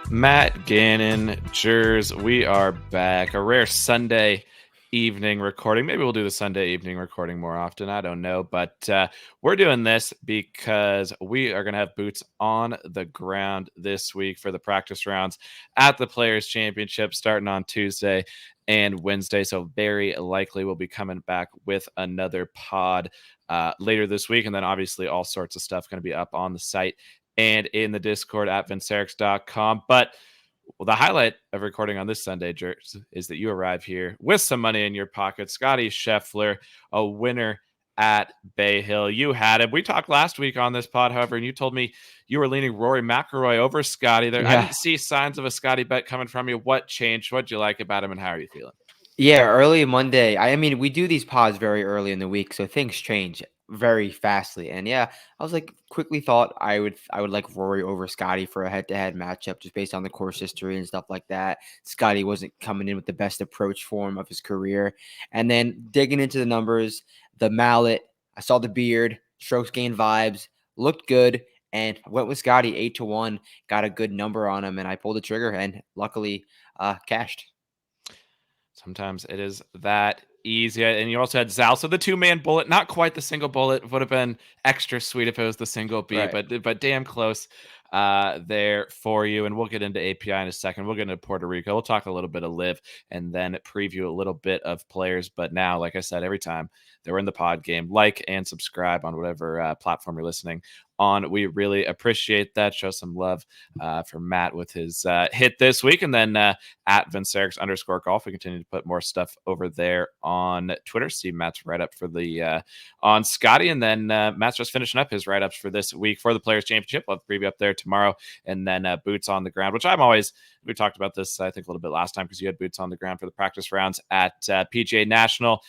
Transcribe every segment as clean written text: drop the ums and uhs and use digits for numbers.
Matt Gannon, Jers, we are back. A rare Sunday evening recording. Maybe we'll do the Sunday evening recording more often. I don't know. But we're doing this because we are going to have boots on the ground this week for the practice rounds at the Players' Championship starting on Tuesday and Wednesday. So very likely we'll be coming back with another pod later this week. And then obviously all sorts of stuff going to be up on the site and in the Discord at vincerix.com. But the highlight of recording on this Sunday, Jers, is that you arrive here with some money in your pocket. Scottie Scheffler, a winner at Bay Hill. You had him. We talked last week on this pod, however, and you told me you were leaning Rory McIlroy over Scottie. There, I didn't see signs of a Scottie bet coming from you. What changed? What'd you like about him, and how are you feeling? Yeah, early Monday. I mean, we do these pods very early in the week, so things change very fastly. And yeah, I was like, quickly thought I would like Rory over Scottie for a head-to-head matchup, just based on the course history and stuff like that. Scottie wasn't coming in with the best approach form of his career, and then digging into the numbers, the mallet, I saw the beard, strokes gain vibes, looked good, and went with Scottie 8-1. Got a good number on him, and I pulled the trigger, and luckily, cashed. Sometimes it is that easy. And you also had Zal. So the two-man bullet, not quite the single bullet, would have been extra sweet if it was the single B, Right. but damn close there for you. And we'll get into API in a second. We'll get into Puerto Rico. We'll talk a little bit of live and then preview a little bit of players. But now, like I said, every time that we're in the pod game, like and subscribe on whatever platform you're listening on. We really appreciate that. Show some love for Matt with his hit this week. And then at Vincerix_golf, we continue to put more stuff over there on Twitter. See Matt's write-up for the on Scottie. And then Matt's just finishing up his write-ups for this week for the Players' Championship. We'll have the preview up there tomorrow. And then boots on the ground, which we talked about this, I think, a little bit last time because you had boots on the ground for the practice rounds at PGA National.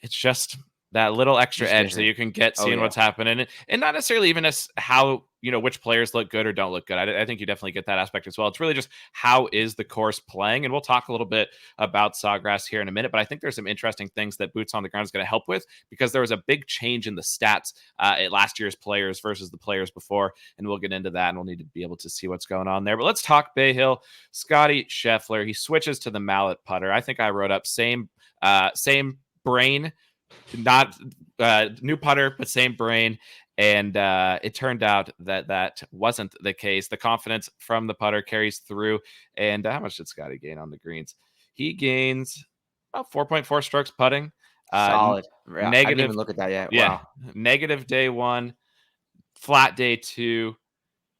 It's just that little extra edge that you can get seeing what's happening, and not necessarily even as how, which players look good or don't look good. I think you definitely get that aspect as well. It's really just how is the course playing, and we'll talk a little bit about Sawgrass here in a minute, but I think there's some interesting things that boots on the ground is going to help with, because there was a big change in the stats at last year's players versus the players before, and we'll get into that, and we'll need to be able to see what's going on there. But let's talk Bay Hill. Scottie Scheffler, he switches to the mallet putter. I think I wrote up same brain, not new putter, but same brain. And it turned out that wasn't the case. The confidence from the putter carries through. And how much did Scottie gain on the greens? He gains about 4.4 strokes putting. Solid. I didn't Negative. even look at that yet. Yeah. Wow. Negative day one, flat day two,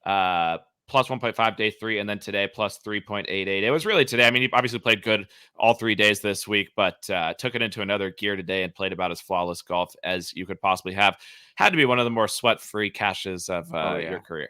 plus 1.5 day three, and then today plus 3.88. It was really today. I mean, he obviously played good all 3 days this week, but took it into another gear today and played about as flawless golf as you could possibly have. Had to be one of the more sweat-free cashes of your career.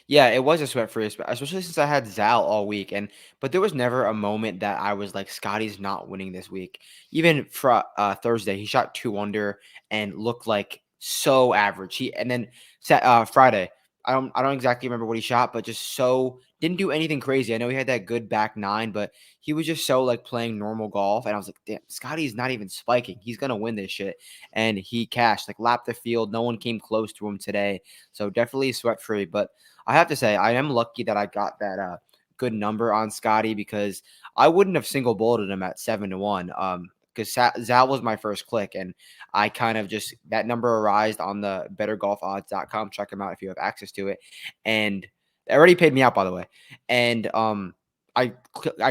Yeah, it was a sweat-free, especially since I had Zal all week. But there was never a moment that I was like, Scottie's not winning this week. Even for Thursday, he shot 2 under and looked like so average. And then Friday, I don't exactly remember what he shot, but just so didn't do anything crazy. I know he had that good back nine, but he was just so like playing normal golf. And I was like, damn, Scottie's not even spiking. He's gonna win this shit. And he cashed, like lapped the field. No one came close to him today. So definitely sweat free. But I have to say, I am lucky that I got that good number on Scottie, because I wouldn't have single bulleted him at 7-1. Because Zal was my first click, and I kind of just, that number arose on the bettergolfodds.com. Check them out if you have access to it. And they already paid me out, by the way. And I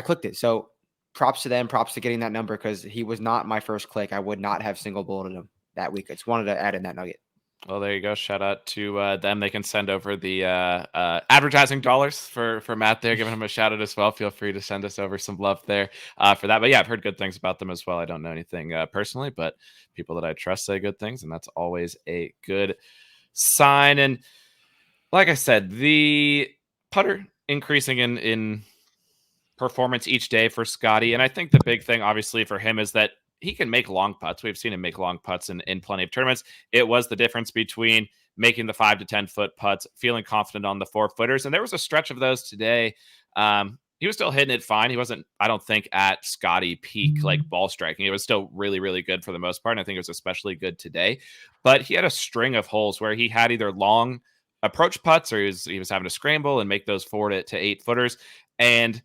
clicked it. So props to them, props to getting that number, because he was not my first click. I would not have single bulleted him that week. I just wanted to add in that nugget. Well, there you go. Shout out to them. They can send over the advertising dollars for Matt there, giving him a shout out as well. Feel free to send us over some love there for that. But yeah, I've heard good things about them as well. I don't know anything personally, but people that I trust say good things, and that's always a good sign. And like I said, the putter increasing in performance each day for Scottie. And I think the big thing, obviously, for him is that he can make long putts. We've seen him make long putts in plenty of tournaments. It was the difference between making the 5 to 10 foot putts, feeling confident on the 4-footers. And there was a stretch of those today. He was still hitting it fine. He wasn't, I don't think, at Scottie peak, like ball striking. It was still really, really good for the most part. And I think it was especially good today. But he had a string of holes where he had either long approach putts, or he was having to scramble and make those 4 to 8 footers. And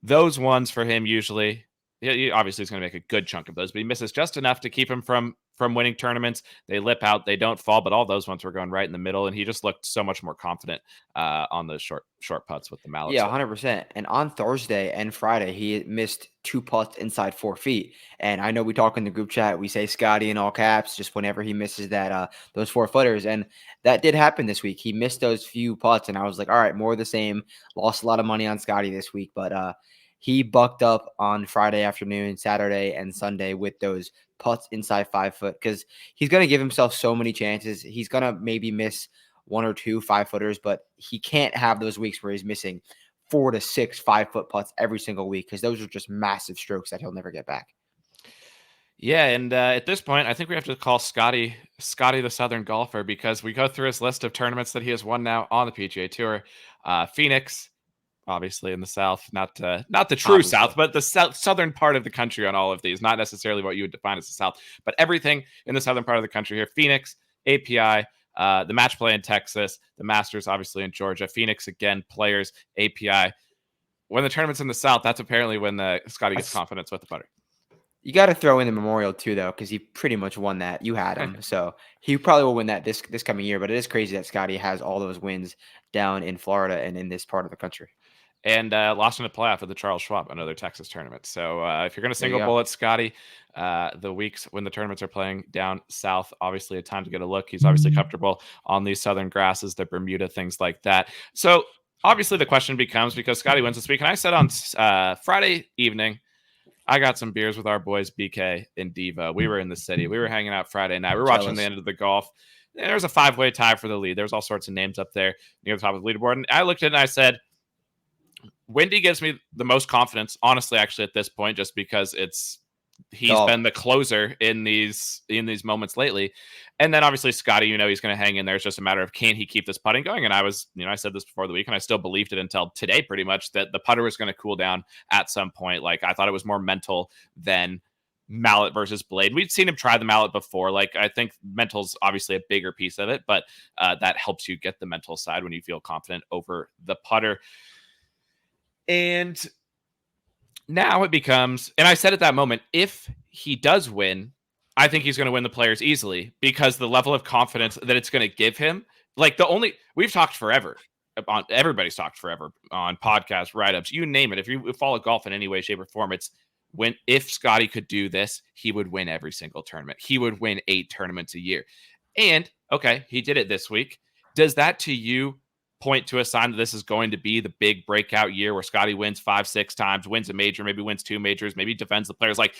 those ones for him usually, he obviously is going to make a good chunk of those, but he misses just enough to keep him from winning tournaments. They lip out, they don't fall, but all those ones were going right in the middle, and he just looked so much more confident on those short putts with the mallet. Yeah, 100%. And on Thursday and Friday, he missed 2 putts inside 4 feet. And I know we talk in the group chat, we say Scottie in all caps just whenever he misses that those 4 footers. And that did happen this week. He missed those few putts, and I was like, all right, more of the same. Lost a lot of money on Scottie this week, but he bucked up on Friday afternoon, Saturday, and Sunday with those putts inside 5 foot because he's going to give himself so many chances. He's going to maybe miss 1 or 2 5-footers, but he can't have those weeks where he's missing 4 to 6 5-foot putts every single week because those are just massive strokes that he'll never get back. Yeah, and at this point, I think we have to call Scottie the Southern golfer, because we go through his list of tournaments that he has won now on the PGA Tour. Phoenix, obviously in the South, not the true Obviously. South, but the southern part of the country on all of these, not necessarily what you would define as the South, but everything in the southern part of the country here. Phoenix, API, the match play in Texas, the Masters, obviously in Georgia, Phoenix again, Players, API. When the tournament's in the South, that's apparently when Scottie gets confidence with the putter. You got to throw in the Memorial too, though, because he pretty much won that. You had him, so he probably will win that this coming year. But it is crazy that Scottie has all those wins down in Florida and in this part of the country. And lost in a playoff at the Charles Schwab, another Texas tournament. So if you're going to single bullet Scottie, the weeks when the tournaments are playing down south, obviously a time to get a look. He's obviously comfortable on these southern grasses, the Bermuda, things like that. So obviously the question becomes, because Scottie wins this week, and I said on Friday evening, I got some beers with our boys BK and Diva. We were in the city. We were hanging out Friday night. We were watching the end of the golf. There was a 5-way tie for the lead. There was all sorts of names up there near the top of the leaderboard. And I looked at it and I said, Wendy gives me the most confidence, honestly, actually, at this point, just because he's been the closer in these moments lately. And then obviously Scottie, he's going to hang in there. It's just a matter of, can he keep this putting going? And I was, I said this before the week, and I still believed it until today, pretty much, that the putter was going to cool down at some point. Like, I thought it was more mental than mallet versus blade. We'd seen him try the mallet before. Like, I think mental's obviously a bigger piece of it, but that helps you get the mental side when you feel confident over the putter. And now it becomes, and I said at that moment, if he does win, I think he's going to win the Players easily, because the level of confidence that it's going to give him, like we've talked forever everybody's talked forever on podcasts, write-ups, you name it. If you follow golf in any way, shape, or form, it's if Scottie could do this, he would win every single tournament. He would win 8 tournaments a year. And okay, he did it this week. Does that to you point to a sign that this is going to be the big breakout year where Scottie wins 5-6 times, wins a major, maybe wins 2 majors, maybe defends the Players? Like,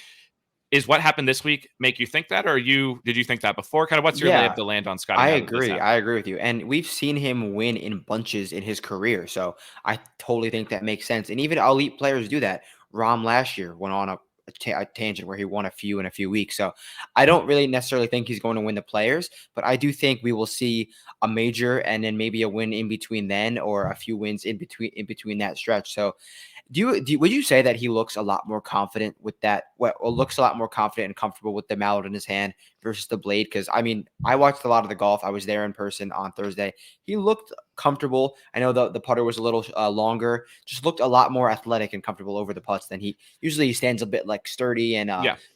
is what happened this week make you think that, or did you think that before? Kind of what's your lay of the land on Scottie? I agree with you. And we've seen him win in bunches in his career. So I totally think that makes sense. And even elite players do that. Rahm last year went on a tangent where he won a few in a few weeks. So I don't really necessarily think he's going to win the Players, but I do think we will see a major and then maybe a win in between then, or a few wins in between that stretch. So would you say that he looks a lot more confident with that? Looks a lot more confident and comfortable with the mallet in his hand versus the blade? Because I mean, I watched a lot of the golf. I was there in person on Thursday. He looked comfortable. I know the putter was a little longer. Just looked a lot more athletic and comfortable over the putts than he usually stands a bit like sturdy and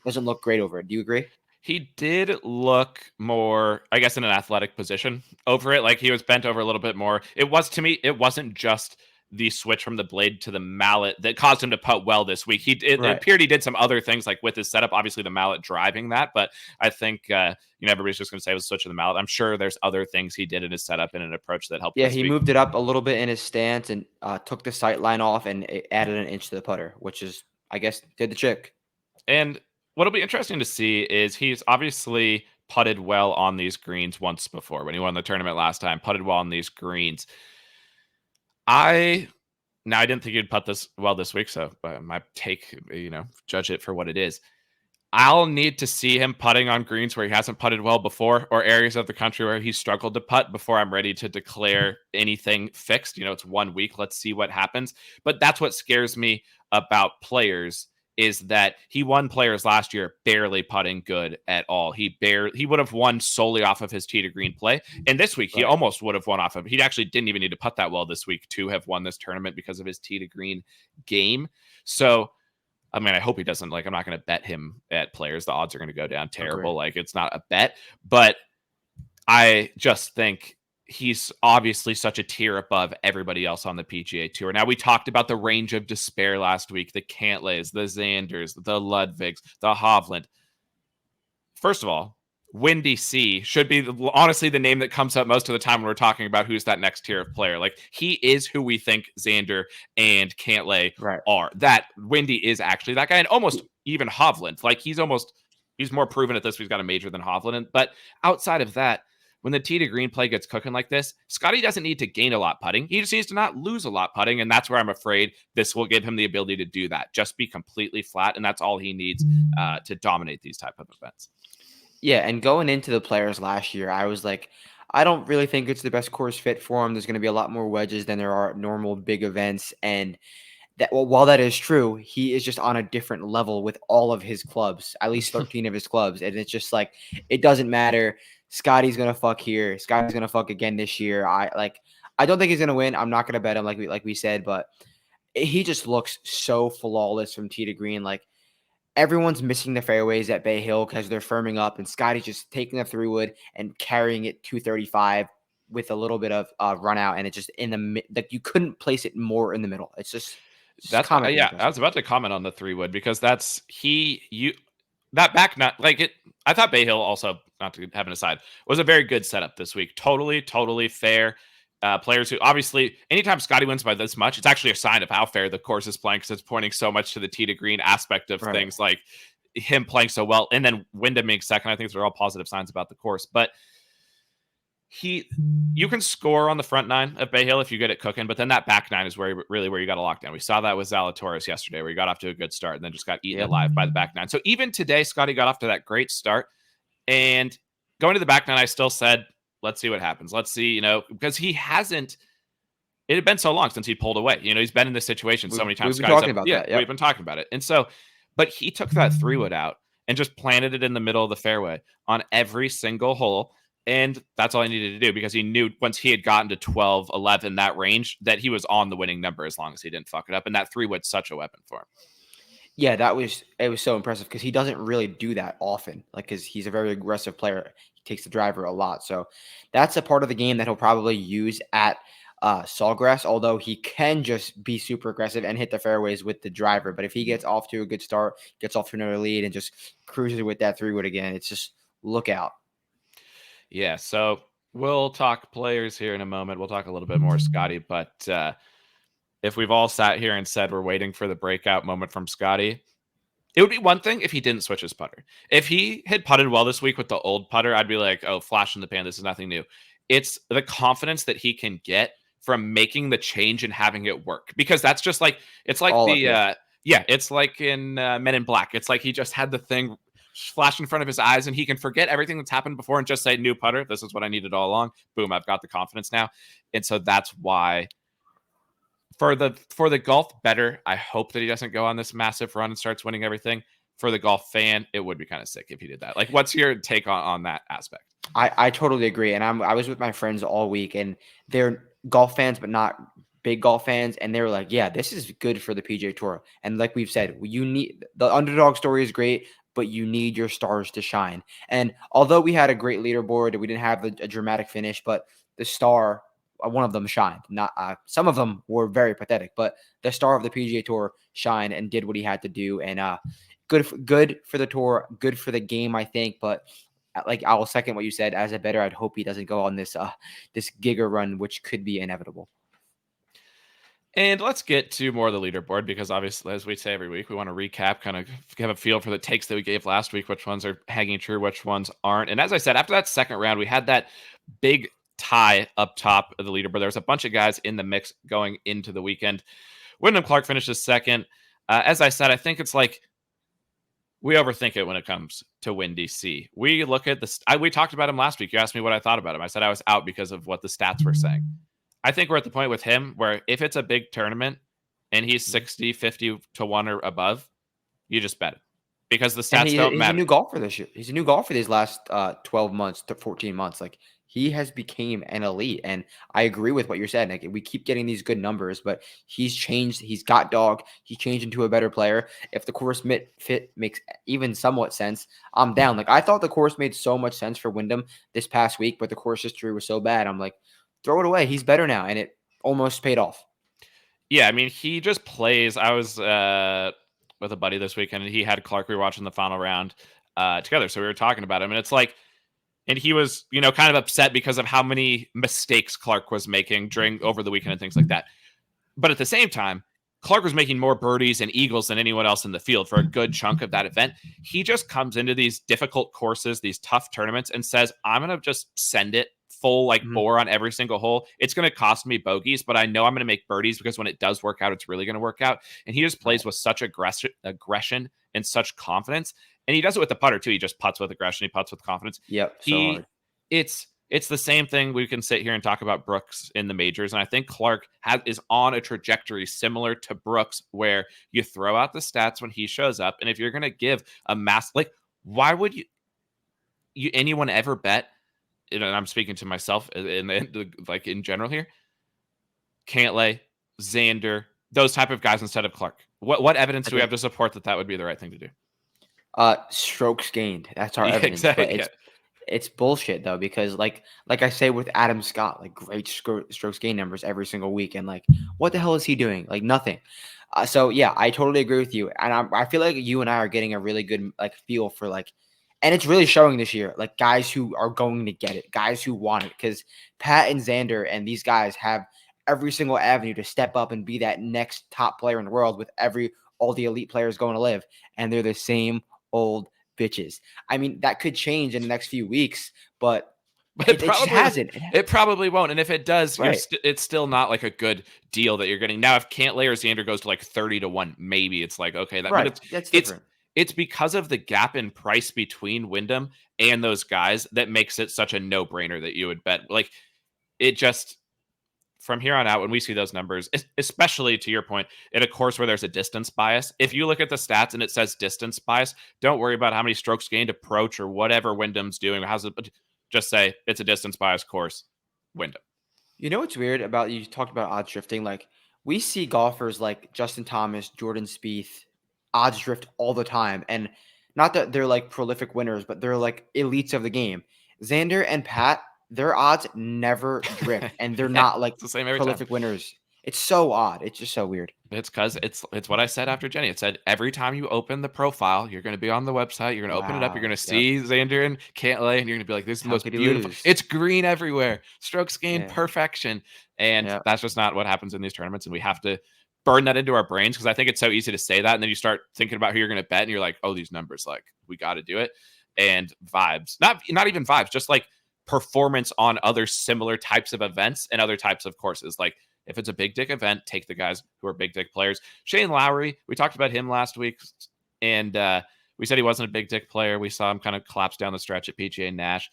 doesn't look great over it. Do you agree? He did look more, I guess, in an athletic position over it. Like, he was bent over a little bit more. It wasn't just the switch from the blade to the mallet that caused him to putt well this week. It appeared he did some other things, like with his setup, obviously the mallet driving that, but I think everybody's just going to say it was a switch of the mallet. I'm sure there's other things he did in his setup and an approach that helped. Yeah, he moved it up a little bit in his stance and took the sight line off and it added an inch to the putter, which is, I guess, did the trick. And what'll be interesting to see is he's obviously putted well on these greens once before. When he won the tournament last time, putted well on these greens. I didn't think he'd putt this well this week, so my take, judge it for what it is. I'll need to see him putting on greens where he hasn't putted well before, or areas of the country where he's struggled to putt, before I'm ready to declare anything fixed. It's 1 week. Let's see what happens. But that's what scares me about Players, is that he won players last year barely putting good at all. He would have won solely off of his tee to green play. And this week, he Right. almost would have won off of. He actually didn't even need to putt that well this week to have won this tournament because of his tee to green game. So, I mean, I hope he doesn't. Like, I'm not going to bet him at players. The odds are going to go down terrible. Agreed. Like, it's not a bet. But I just think he's obviously such a tier above everybody else on the PGA Tour. Now, we talked about the range of despair last week, the Cantlays, the Xanders, the Ludvigs, the Hovland. First of all, Windy C should be honestly the name that comes up most of the time when we're talking about who's that next tier of player. Like, he is who we think Xander and Cantlay Right. are. That Windy is actually that guy, and almost even Hovland. Like, he's more proven at this. He's got a major than Hovland. But outside of that, when the tee to green play gets cooking like this, Scottie doesn't need to gain a lot putting. He just needs to not lose a lot putting. And that's where I'm afraid this will give him the ability to do that. Just be completely flat. And that's all he needs to dominate these type of events. Yeah. And going into the players last year, I was like, I don't really think it's the best course fit for him. There's going to be a lot more wedges than there are at normal big events. And that, well, while that is true, he is just on a different level with all of his clubs, at least 13 of his clubs. And it's just like, it doesn't matter. Scottie's gonna fuck here. Scottie's gonna fuck again this year. I don't think he's gonna win. I'm not gonna bet him like we said, but he just looks so flawless from tee to green. Like, everyone's missing the fairways at Bay Hill because they're firming up, and Scottie's just taking the 3-wood and carrying it 235 with a little bit of run out, and it's just in the like, you couldn't place it more in the middle. It's just comically Yeah. impressive. I was about to comment on the 3-wood because that back nut, like it. I thought Bay Hill also, not to have an aside, was a very good setup this week. Totally fair. Players who obviously, anytime Scottie wins by this much, it's actually a sign of how fair the course is playing because it's pointing so much to the tee to green aspect of things, like him playing so well, and then Wyndham being second. I think those are all positive signs about the course. But you can score on the front nine of Bay Hill if you get it cooking, but then that back nine is where you got to lock down. We saw that with Zalatoris yesterday, where he got off to a good start and then just got eaten alive by the back nine. So even today, Scottie got off to that great start, and going to the back nine, I still said, let's see what happens. Let's see, because it had been so long since he pulled away. He's been in this situation so many times. We've been talking about that. Yep. We've been talking about it. And so, but he took that 3-wood out and just planted it in the middle of the fairway on every single hole. And that's all he needed to do, because he knew once he had gotten to 12, 11, that range, that he was on the winning number as long as he didn't fuck it up. And that 3-wood's such a weapon for him. Yeah, it was so impressive because he doesn't really do that often. Like, because he's a very aggressive player. He takes the driver a lot. So that's a part of the game that he'll probably use at Sawgrass, although he can just be super aggressive and hit the fairways with the driver. But if he gets off to a good start, gets off to another lead, and just cruises with that 3-wood again, it's just look out. Yeah, so we'll talk players here in a moment. We'll talk a little bit more Scottie, but if we've all sat here and said we're waiting for the breakout moment from Scottie, it would be one thing if he didn't switch his putter. If he had putted well this week with the old putter, I'd be like, oh, flash in the pan, this is nothing new. It's the confidence that he can get from making the change and having it work, because that's just like, it's like it's like in Men in Black. It's like he just had the thing flash in front of his eyes and he can forget everything that's happened before and just say, new putter, this is what I needed all along. Boom, I've got the confidence now. And so that's why for the golf better, I hope that he doesn't go on this massive run and starts winning everything. For the golf fan, it would be kind of sick if he did that. Like, what's your take on that aspect? I totally agree. And I was with my friends all week, and they're golf fans, but not big golf fans. And they were like, yeah, this is good for the PGA Tour. And like we've said, you need the underdog story is great, but you need your stars to shine. And although we had a great leaderboard, we didn't have a dramatic finish, but the star, one of them shined. Not some of them were very pathetic, but the star of the PGA Tour shined and did what he had to do. And good for the tour, good for the game, I think. But like, I will second what you said. As a bettor, I'd hope he doesn't go on this Giga run, which could be inevitable. And let's get to more of the leaderboard, because obviously, as we say every week, we want to recap, kind of have a feel for the takes that we gave last week, which ones are hanging true, which ones aren't. And as I said, after that second round, we had that big tie up top of the leaderboard. There was a bunch of guys in the mix going into the weekend. Wyndham Clark finishes second. As I said, I think it's like we overthink it when it comes to Windy C. We look at this. We talked about him last week. You asked me what I thought about him. I said I was out because of what the stats were saying. I think we're at the point with him where if it's a big tournament and he's 60, 50 to 1 or above, You just bet it because the And stats don't he's a matter. new golfer this year. He's a new golfer these last 12 months to 14 months. Like he has became an elite. And I agree with what you're saying. Like we keep getting these good numbers, but he's changed. He's got dog. He changed into a better player. If the course fit makes even somewhat sense, I'm down. Like I thought the course made so much sense for Wyndham this past week, but the course history was so bad. I'm like, throw it away. He's better now, and it almost paid off. Yeah, I mean, he just plays. I was with a buddy this weekend, and he had Clark. We were watching the final round together, so we were talking about him, and it's like, and he was, kind of upset because of how many mistakes Clark was making during over the weekend and things like that. But at the same time, Clark was making more birdies and eagles than anyone else in the field for a good chunk of that event. He just comes into these difficult courses, these tough tournaments, and says, I'm going to just send it full bore on every single hole. It's going to cost me bogeys, but I know I'm going to make birdies because when it does work out, it's really going to work out. And he just plays with such aggression and such confidence. And he does it with the putter too. He just putts with aggression. He putts with confidence. Yep. So hard. It's the same thing. We can sit here and talk about Brooks in the majors, and I think Clark is on a trajectory similar to Brooks, where you throw out the stats when he shows up, and if you're going to give a mass, why would anyone ever bet? And I'm speaking to myself in general here. Cantlay, Xander, those type of guys instead of Clark. What evidence do we have to support that would be the right thing to do? Strokes gained. That's our evidence. Exactly. But it's bullshit though, because like I say with Adam Scott, like great strokes gain numbers every single week, and like what the hell is he doing? Like nothing. So yeah, I totally agree with you, and I feel like you and I are getting a really good feel for and it's really showing this year, like guys who are going to get it, guys who want it, because Pat and Xander and these guys have every single avenue to step up and be that next top player in the world with all the elite players going to live, and they're the same old bitches. I mean, that could change in the next few weeks, but it just hasn't. It probably won't. And if it does, right. It's still not a good deal that you're getting. Now, if Cantlay or Xander goes to 30-1, maybe it's okay. That's different. It's because of the gap in price between Wyndham and those guys that makes it such a no-brainer that you would bet. It just, from here on out, when we see those numbers, especially to your point, in a course where there's a distance bias, if you look at the stats and it says distance bias, don't worry about how many strokes gained, approach, or whatever Wyndham's doing. Just say it's a distance bias course, Wyndham. You know what's weird about, you talked about odds drifting? We see golfers like Justin Thomas, Jordan Spieth, odds drift all the time. And not that they're prolific winners, but they're elites of the game. Xander and Pat, their odds never drift, and they're not the same every prolific time. Winners. It's so odd. It's just so weird. It's because it's what I said after Jenny. It said every time you open the profile, you're going to be on the website. You're going to open it up. You're going to see Xander and Cantlay, and you're going to be like, "This is the most beautiful." It's green everywhere. Strokes gained perfection, and that's just not what happens in these tournaments. And we have to burn that into our brains, because I think it's so easy to say that, and then you start thinking about who you're going to bet, and you're like, "Oh, these numbers, we got to do it." And vibes, not even vibes, just performance on other similar types of events and other types of courses. If it's a big dick event, take the guys who are big dick players. Shane Lowry, we talked about him last week, and we said he wasn't a big dick player. We saw him kind of collapse down the stretch at PGA Nash.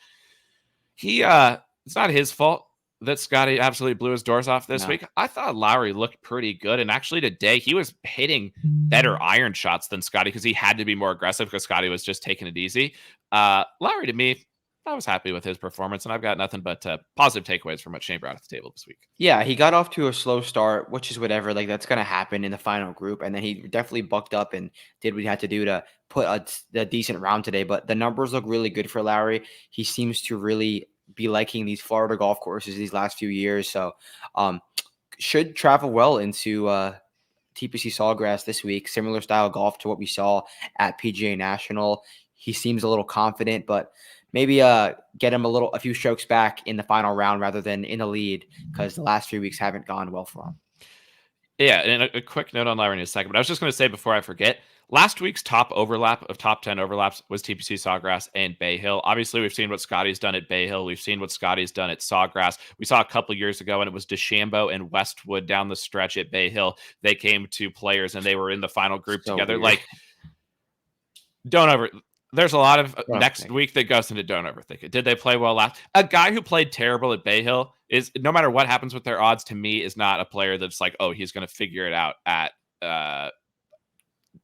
It's not his fault that Scottie absolutely blew his doors off this week. I thought Lowry looked pretty good, and actually today he was hitting better iron shots than Scottie, because he had to be more aggressive because Scottie was just taking it easy. Lowry, to me, I was happy with his performance, and I've got nothing but positive takeaways from what Shane brought to the table this week. Yeah, he got off to a slow start, which is whatever. That's going to happen in the final group. And then he definitely bucked up and did what he had to do to put a decent round today. But the numbers look really good for Lowry. He seems to really be liking these Florida golf courses these last few years. So should travel well into TPC Sawgrass this week. Similar style golf to what we saw at PGA National. He seems a little confident, but maybe get him a few strokes back in the final round rather than in the lead, because the last few weeks haven't gone well for him. Yeah, and a quick note on Lowry in a second, but I was just going to say before I forget, last week's top 10 overlaps was TPC Sawgrass and Bay Hill. Obviously, we've seen what Scottie's done at Bay Hill. We've seen what Scottie's done at Sawgrass. We saw a couple years ago, and it was DeChambeau and Westwood down the stretch at Bay Hill. They came to players, and they were in the final group together. Weird. There's a lot of next week that goes into don't overthink it. Did they play well last? A guy who played terrible at Bay Hill is, no matter what happens with their odds, to me, is not a player that's he's going to figure it out at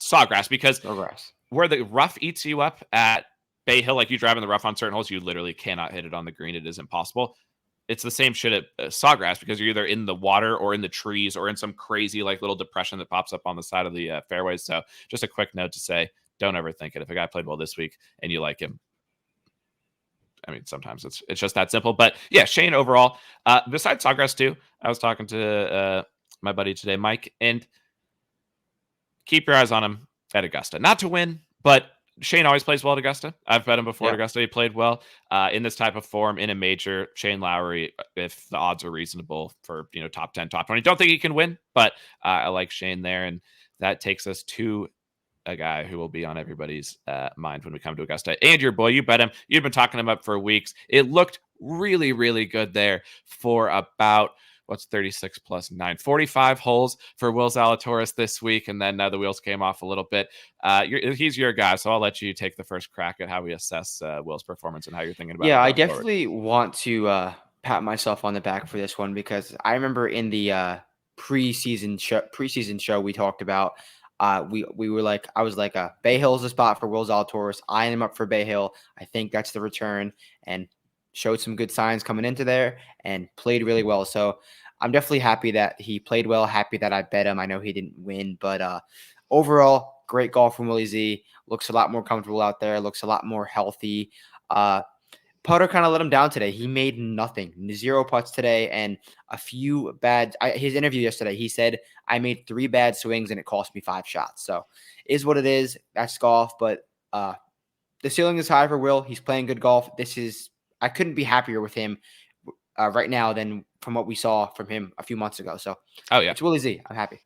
Sawgrass, because Sawgrass. where the rough eats you up at Bay Hill, like you drive in the rough on certain holes, you literally cannot hit it on the green. It is impossible. It's the same shit at Sawgrass, because you're either in the water or in the trees or in some crazy like little depression that pops up on the side of the fairways. So just a quick note to say, don't overthink it. If a guy played well this week and you like him, I mean, sometimes it's just that simple. But yeah, Shane overall, besides Sawgrass too, I was talking to my buddy today, Mike, and keep your eyes on him at Augusta. Not to win, but Shane always plays well at Augusta. I've bet him before at Augusta. He played well in this type of form in a major. Shane Lowry, if the odds are reasonable for top 10, top 20. Don't think he can win, but I like Shane there, and that takes us to a guy who will be on everybody's mind when we come to Augusta. And your boy, you bet him. You've been talking him up for weeks. It looked really, really good there for about, what's 36 plus 9? 45 holes for Will Zalatoris this week. And then the wheels came off a little bit. He's your guy, so I'll let you take the first crack at how we assess Will's performance and how you're thinking about it. Yeah, I definitely want to pat myself on the back for this one, because I remember in the preseason show we talked about, we were like, I was like, Bay Hill's the spot for Will Zalatoris. I am up for Bay Hill. I think that's the return, and showed some good signs coming into there and played really well. So I'm definitely happy that he played well, happy that I bet him. I know he didn't win, but overall, great golf from Willie Z. Looks a lot more comfortable out there, looks a lot more healthy. Putter kind of let him down today. He made nothing, 0 putts today, and a few bad. His interview yesterday, he said, I made 3 bad swings and it cost me 5 shots. So is what it is. That's golf, but the ceiling is high for Will. He's playing good golf. I couldn't be happier with him right now than from what we saw from him a few months ago. So it's Willie Z. I'm happy.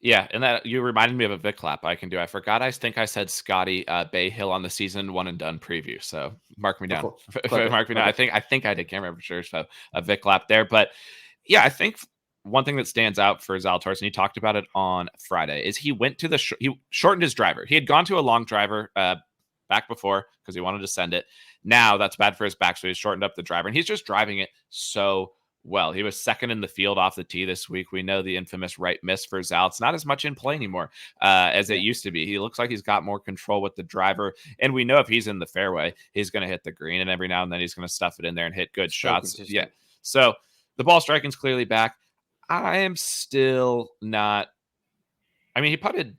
Yeah, and that you reminded me of a Vic clap I can do. I forgot. I think I said Scottie Bay Hill on the season 1 and done preview. So mark me down. Mark me down. I think I did. Can't remember for sure. So a Vic clap there. But yeah, I think one thing that stands out for Zalatoris, and he talked about it on Friday, is he went to he shortened his driver. He had gone to a long driver back before because he wanted to send it. Now that's bad for his back, so he's shortened up the driver, and he's just driving it so well. He was second in the field off the tee this week. We know the infamous right miss for Zal. It's not as much in play anymore as it used to be. He looks like he's got more control with the driver, and we know if he's in the fairway, he's going to hit the green, and every now and then he's going to stuff it in there and hit good shots. Yeah. So the ball striking's clearly back. I am still not. I mean, he putted.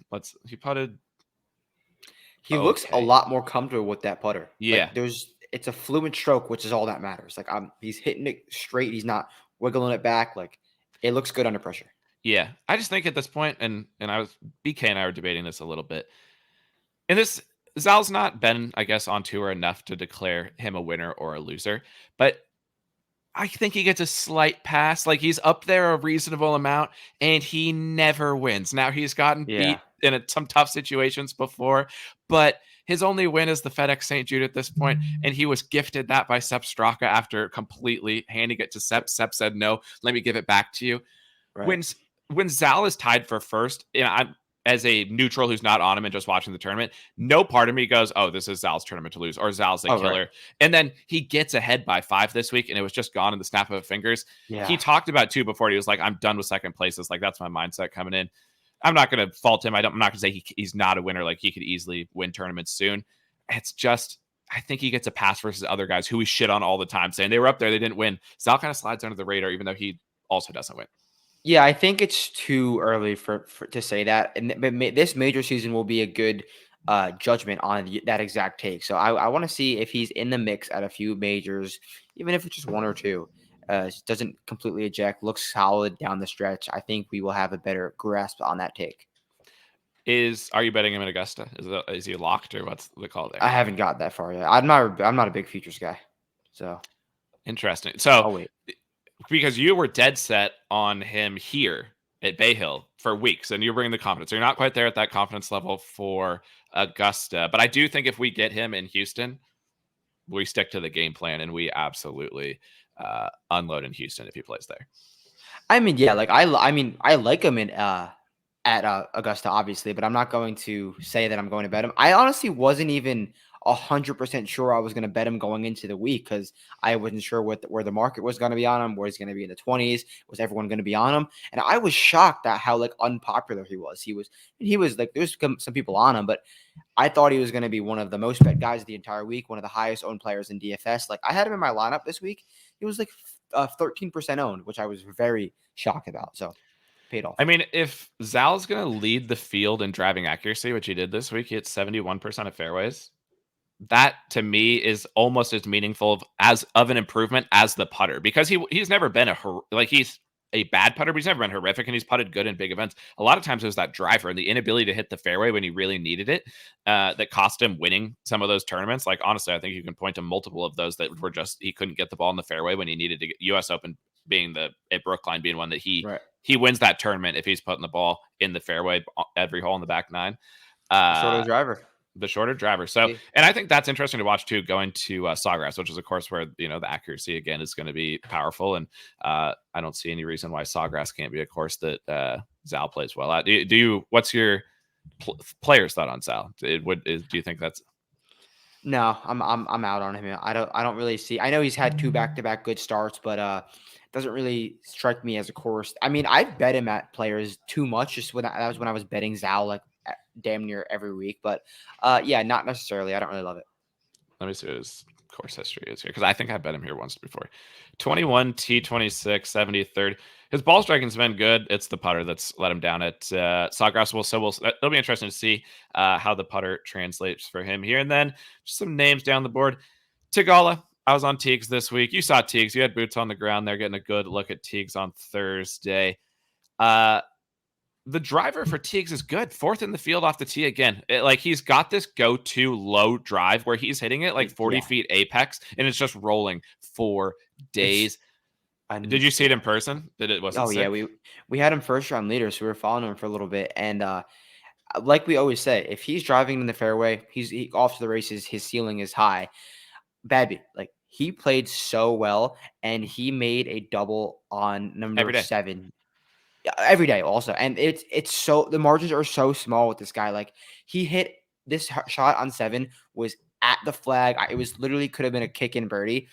He looks a lot more comfortable with that putter. Yeah. Like it's a fluid stroke, which is all that matters. Like he's hitting it straight. He's not wiggling it back. Like it looks good under pressure. Yeah. I just think at this point, and BK and I were debating this a little bit. And Zal's not been, I guess, on tour enough to declare him a winner or a loser, but I think he gets a slight pass. Like he's up there a reasonable amount, and he never wins. Now he's gotten beat in some tough situations before, but his only win is the FedEx St. Jude at this point, and he was gifted that by Sepp Straka after completely handing it to Sepp. Sepp said, "No, let me give it back to you." Right. When Zal is tied for first, I'm as a neutral who's not on him and just watching the tournament, no part of me goes, "Oh, this is Zal's tournament to lose," or "Zal's a killer." Right. And then he gets ahead by 5 this week, and it was just gone in the snap of his fingers. Yeah. He talked about 2 before. He was like, "I'm done with second places." Like that's my mindset coming in. I'm not going to fault him. I'm not going to say he's not a winner. Like he could easily win tournaments soon. It's just, I think he gets a pass versus other guys who we shit on all the time, saying they were up there, they didn't win. Zal kind of slides under the radar, even though he also doesn't win. Yeah, I think it's too early for to say that. But this major season will be a good judgment on that exact take. So I want to see if he's in the mix at a few majors, even if it's just 1 or 2. Doesn't completely eject, looks solid down the stretch. I think we will have a better grasp on that take. Are you betting him at Augusta? Is he locked, or what's the call there? I haven't got that far yet. I'm not a big futures guy. So interesting. So I'll wait. Because you were dead set on him here at Bay Hill for weeks, and you're bringing the confidence. So you're not quite there at that confidence level for Augusta. But I do think if we get him in Houston, we stick to the game plan, and we absolutely unload in Houston if he plays there. I mean, yeah, like I like him at Augusta, obviously, but I'm not going to say that I'm going to bet him. I honestly wasn't even 100% sure I was going to bet him going into the week because I wasn't sure where the market was going to be on him, where he's going to be in the 20s, was everyone going to be on him? And I was shocked at how like unpopular he was. He was like, there's some people on him, but I thought he was going to be one of the most bet guys the entire week, one of the highest owned players in DFS. Like I had him in my lineup this week. He was like 13% owned, which I was very shocked about. So paid off. I mean, if Zal's going to lead the field in driving accuracy, which he did this week, he hit 71% of fairways. That to me is almost as meaningful as of an improvement as the putter, because he's never been he's a bad putter, but he's never been horrific, and he's putted good in big events. A lot of times it was that driver and the inability to hit the fairway when he really needed it that cost him winning some of those tournaments. Like honestly, I think you can point to multiple of those that were just he couldn't get the ball in the fairway when he needed to get. US Open being at Brookline being one that he wins that tournament if he's putting the ball in the fairway every hole in the back nine. Shorter driver. The shorter driver. So, and I think that's interesting to watch too, going to Sawgrass, which is a course where, the accuracy again is going to be powerful. And I don't see any reason why Sawgrass can't be a course that Zal plays well at. What's your player's thought on Zal? Do you think that's... No, I'm out on him. I don't really see. I know he's had 2 back-to-back good starts, but doesn't really strike me as a course. I mean, I bet him at players too much. Just that was when I was betting Zal like damn near every week. But yeah, not necessarily. I don't really love it. Let me see what his course history is here, because I think I bet him here once before. 21 T26 73rd. His ball striking's been good. It's the putter that's let him down at Sawgrass. It'll be interesting to see how the putter translates for him here. And then just some names down the board. Tigala. I was on Teagues this week. You saw Teagues. You had boots on the ground there, getting a good look at Teagues on Thursday. The driver for Teagues is good. 4th in the field off the tee again. He's got this go-to low drive where he's hitting it like 40 feet apex, and it's just rolling for days. Did you see it in person? Yeah, we had him first round leader, so we were following him for a little bit. And like we always say, if he's driving in the fairway, he's off to the races. His ceiling is high. Badby, he played so well, and he made a double on number 7. Every day also. And it's so the margins are so small with this guy. He hit this shot on 7 was at the flag. It was literally could have been a kick in birdie.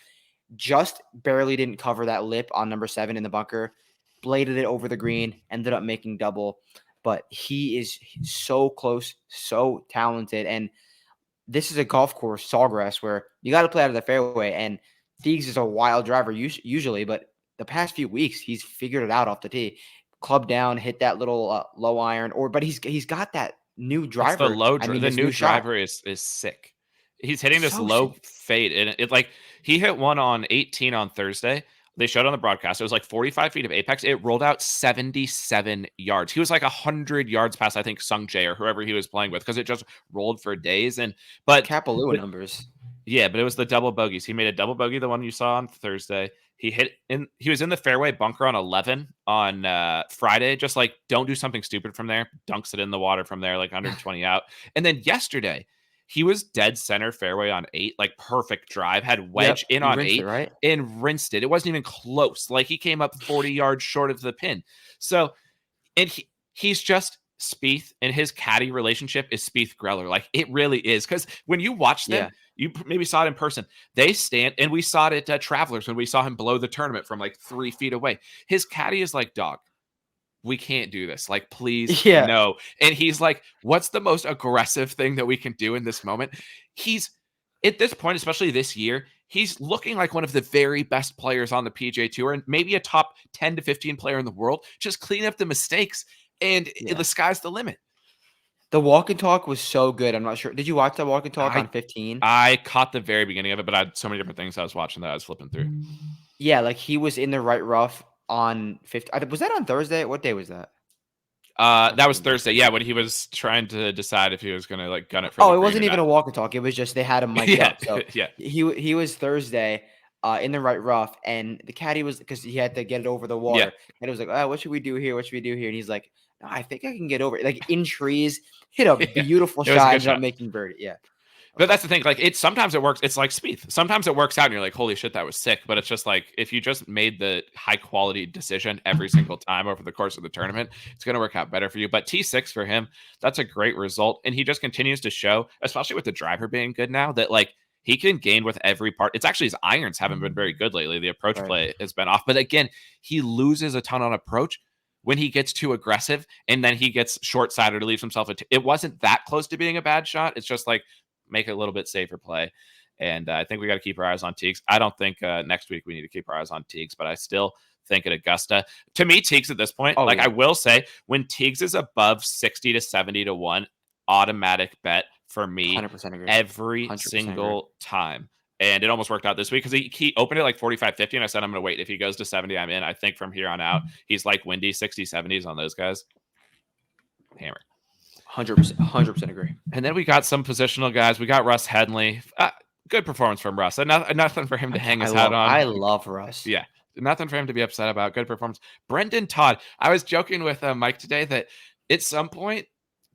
Just barely didn't cover that lip on number 7 in the bunker. Bladed it over the green, ended up making double. But he is so close, so talented. And this is a golf course, Sawgrass, where you got to play out of the fairway. And Teagues is a wild driver usually, but the past few weeks he's figured it out off the tee. Club down, hit that little low iron, but he's got that new driver. It's the new driver is sick. He's hitting this low fade, and he hit one on 18 on Thursday. They showed on the broadcast. It was like 45 feet of apex. It rolled out 77 yards. He was like 100 yards past, I think, Sung Jae or whoever he was playing with, because it just rolled for days. But Kapalua numbers. Yeah, but it was the double bogeys. He made a double bogey, the one you saw on Thursday. He was in the fairway bunker on 11 on Friday. Just don't do something stupid from there. Dunks it in the water from there, 120 out. And then yesterday, he was dead center fairway on 8, perfect drive. Had wedge in on 8, right? And rinsed it. It wasn't even close. He came up 40 yards short of the pin. So, and he's just Spieth, and his caddy relationship is Spieth Greller. It really is, because when you watch them, you maybe saw it in person. They stand, and we saw it at Travelers when we saw him blow the tournament from 3 feet away. His caddy is like, dog, we can't do this. Please, no. And he's like, what's the most aggressive thing that we can do in this moment? He's at this point, especially this year, he's looking like one of the very best players on the PGA Tour, and maybe a top 10 to 15 player in the world. Just clean up the mistakes, and the sky's the limit. The walk and talk was so good. I'm not sure. Did you watch that walk and talk on 15? I caught the very beginning of it, but I had so many different things I was watching that I was flipping through. Yeah, he was in the right rough on 15. Was that on Thursday? What day was that? That was Thursday. Yeah, when he was trying to decide if he was going to gun it for. Oh, it wasn't even a walk and talk. It was just they had him mic'd up. So yeah, he was Thursday in the right rough, and the caddy was, because he had to get it over the water. Yeah. And it was like, oh, what should we do here? What should we do here? And he's like, no, I think I can get over it. In trees, hit a beautiful shot, ended up making birdie. Yeah. But that's the thing. Like sometimes it works. It's like Spieth. Sometimes it works out, and you're like, "Holy shit, that was sick." But it's just like if you just made the high quality decision every single time over the course of the tournament, it's going to work out better for you. But T6 for him, that's a great result, and he just continues to show, especially with the driver being good now, that like he can gain with every part. It's actually his irons haven't been very good lately. The approach Right. play has been off. But again, he loses a ton on approach when he gets too aggressive, and then he gets short sided or leaves himself. It wasn't that close to being a bad shot. It's just like make it a little bit safer play. And I think we got to keep our eyes on Teagues. I don't think next week we need to keep our eyes on Teagues, but I still think at Augusta, to me, Teagues at this point, Oh like yeah, I will say, when Teagues is above 60 to 70 to 1, automatic bet for me 100% agree. every 100% agree. single time. And it almost worked out this week because he opened it like 45-50, and I said, I'm going to wait. If he goes to 70, I'm in. I think from here on out, he's like windy 60, 70s on those guys. Hammer. 100%, 100% agree. And then we got some positional guys. We got Russ Henley. Good performance from Russ. Nothing for him to hang his hat on. I love Russ. Yeah. Nothing for him to be upset about. Good performance. Brendan Todd. I was joking with Mike today that at some point,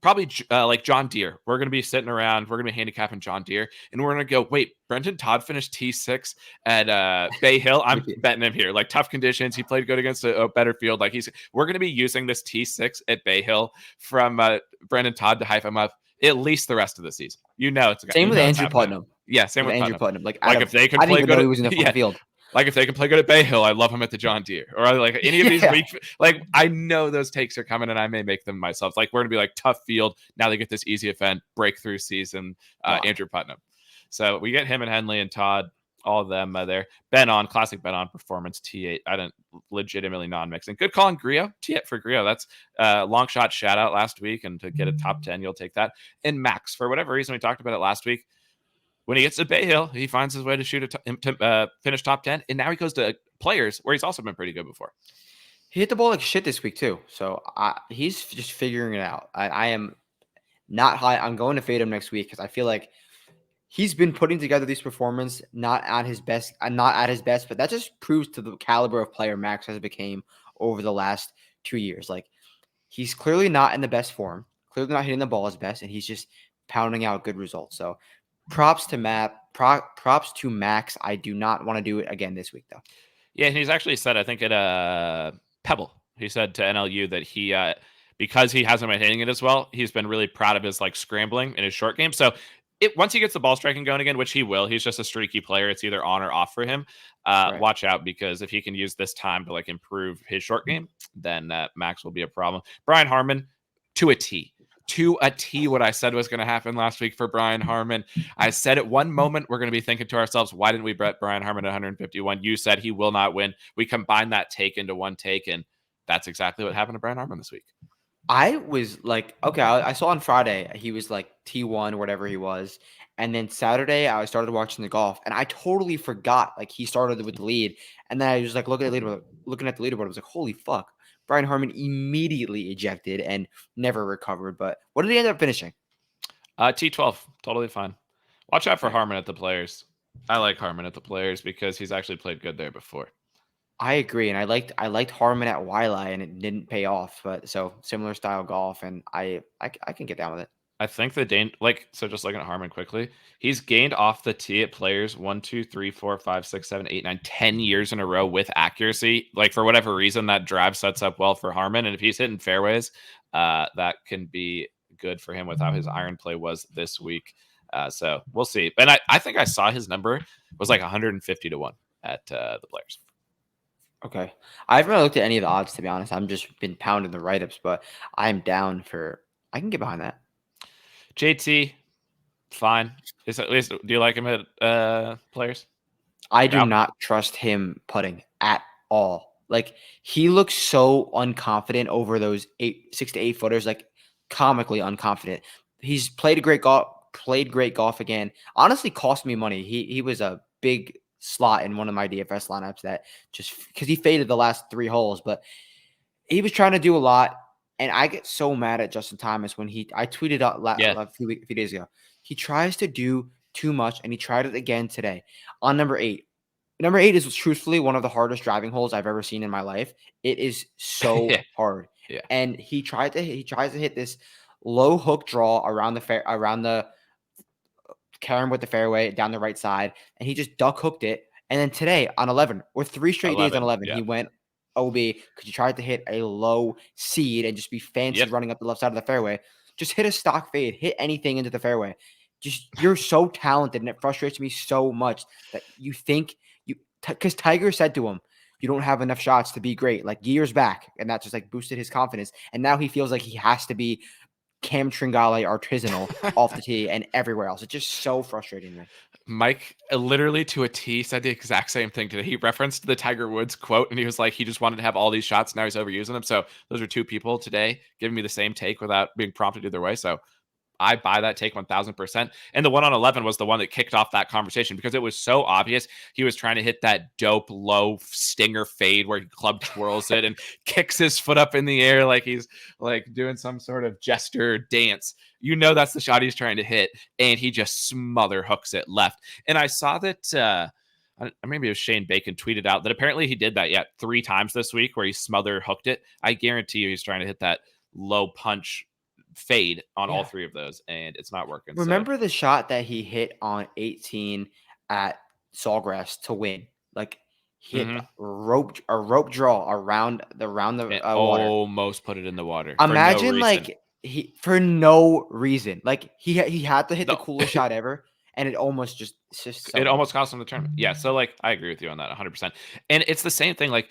probably like John Deere, we're going to be sitting around. We're going to be handicapping John Deere. And we're going to go, wait, Brendan Todd finished T6 at Bay Hill. I'm betting him here. Like tough conditions. He played good against a better field. Like we're going to be using this T6 at Bay Hill from Brendan Todd to hype him up at least the rest of the season. You know it's same with Andrew Putnam. Yeah, same with Andrew Putnam. Putnam. Like if they can I play didn't even good, know he was in the field. Like if they can play good at Bay Hill, I love him at the John Deere. Or like any of these weak, like I know those takes are coming, and I may make them myself. Like we're gonna be like tough field. Now they get this easy event, breakthrough season. Andrew Putnam. So we get him and Henley and Todd, all of them there. Ben on classic Ben on performance T8. I didn't legitimately non-mixing. Good call on Griot. T8 for Griot. That's long shot shout out last week, and to get a top 10, you'll take that. And Max, for whatever reason, we talked about it last week. When he gets to Bay Hill, he finds his way to shoot finish top 10, and now he goes to Players where he's also been pretty good before. He hit the ball like shit this week too, so he's just figuring it out. I am not high. I'm going to fade him next week because I feel like he's been putting together these performances not at his best, but that just proves to the caliber of player Max has become over the last 2 years. Like he's clearly not in the best form, clearly not hitting the ball his best, and he's just pounding out good results. So props to Max. I do not want to do it again this week though. Yeah, and he's actually said, I think at Pebble, he said to NLU that he because he hasn't been hitting it as well, he's been really proud of his like scrambling in his short game. So once he gets the ball striking going again, which he will, he's just a streaky player. It's either on or off for him. Right. Watch out, because if he can use this time to like improve his short game, then Max will be a problem. Brian Harman to a T. What I said was going to happen last week for Brian Harman. I said at one moment we're going to be thinking to ourselves, why didn't we bet Brian Harman at 151? You said he will not win. We combined that take into one take, and that's exactly what happened to Brian Harman this week. I was like, okay, I saw on Friday he was like T1 or whatever he was. And then Saturday I started watching the golf, and I totally forgot like he started with the lead. And then I was like looking at the leaderboard. I was like, holy fuck. Brian Harman immediately ejected and never recovered. But what did he end up finishing? T12. Totally fine. Watch out for Harman at the Players. I like Harman at the Players because he's actually played good there before. I agree, and I liked Harman at Wiley, and it didn't pay off. But so similar style golf, and I can get down with it. I think so just looking at Harman quickly, he's gained off the tee at Players 1, 2, 3, 4, 5, 6, 7, 8, 9, 10 years in a row with accuracy. Like for whatever reason, that drive sets up well for Harman, and if he's hitting fairways, that can be good for him with how his iron play was this week. So we'll see. And I think I saw his number was like 150 to 1 at the Players. Okay. I haven't really looked at any of the odds, to be honest. I'm just been pounding the write-ups, but I'm down for – I can get behind that. JT, fine. At least, do you like him at Players? I do not trust him putting at all. Like, he looks so unconfident over those 6 to 8 footers, like comically unconfident. He's played great golf again. Honestly, cost me money. He was a big slot in one of my DFS lineups that just because he faded the last 3 holes, but he was trying to do a lot. And I get so mad at Justin Thomas when I tweeted out a few days ago. He tries to do too much, and he tried it again today on number 8. Number 8 is truthfully one of the hardest driving holes I've ever seen in my life. It is so hard. Yeah. And he tries to hit this low hook draw around the carrying with the fairway down the right side, and he just duck hooked it. And then today on 11, or 3 straight days on 11, Yeah. he went OB because he tried to hit a low seed and just be fancy Yep. running up the left side of the fairway. Just hit a stock fade, hit anything into the fairway. Just you're so talented, and it frustrates me so much that you think because Tiger said to him, "You don't have enough shots to be great," like years back, and that just like boosted his confidence. And now he feels like he has to be Cam Tringale artisanal off the tee and everywhere else. It's just so frustrating to me. Mike literally to a T said the exact same thing today. He referenced the Tiger Woods quote and he was like, he just wanted to have all these shots. Now he's overusing them. So those are two people today giving me the same take without being prompted either way. So I buy that take 1000%. And the one on 11 was the one that kicked off that conversation because it was so obvious he was trying to hit that dope low stinger fade where he club twirls it and kicks his foot up in the air like he's like doing some sort of gesture dance. You know that's the shot he's trying to hit, and he just smother hooks it left. And I saw that maybe it was Shane Bacon tweeted out that apparently he did that 3 times this week where he smother hooked it. I guarantee you he's trying to hit that low punch fade on all Yeah. 3 of those, and it's not working. Remember the shot that he hit on 18 at Sawgrass to win? Like he hit a rope draw around the water. Almost put it in the water for no Imagine reason. like he for no reason. Like he had to hit the coolest shot ever, and it almost just it's just so it almost cost him the tournament. Yeah, so like I agree with you on that 100%. And it's the same thing. Like,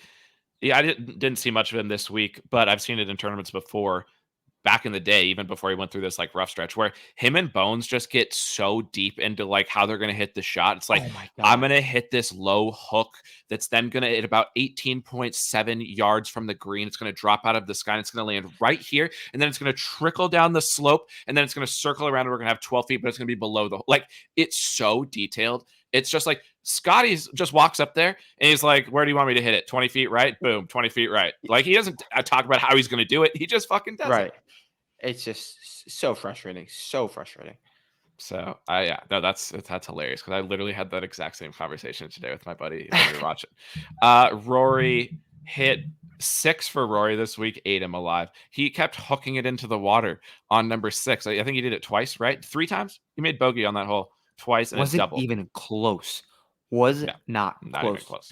yeah, I didn't see much of him this week, but I've seen it in tournaments before. Back in the day, even before he went through this like rough stretch where him and Bones just get so deep into like how they're going to hit the shot. It's like, oh my I'm god. going to hit this low hook that's then going to hit about 18.7 yards from the green. It's going to drop out of the sky and it's going to land right here. And then it's going to trickle down the slope and then it's going to circle around and we're going to have 12 feet, but it's going to be below the, like, it's so detailed. It's just like Scotty's just walks up there and he's like, where do you want me to hit it? 20 feet right? Boom, 20 feet right. Like he doesn't talk about how he's going to do it. He just fucking does it. Right. It's just so frustrating. So frustrating. So yeah, no, that's hilarious because I literally had that exact same conversation today with my buddy when we were watching. Rory hit 6 for Rory this week, ate him alive. He kept hooking it into the water on number 6. I think he did it twice, right? 3 times. He made bogey on that hole twice and it's Wasn't double. even close. Was Yeah, not even close.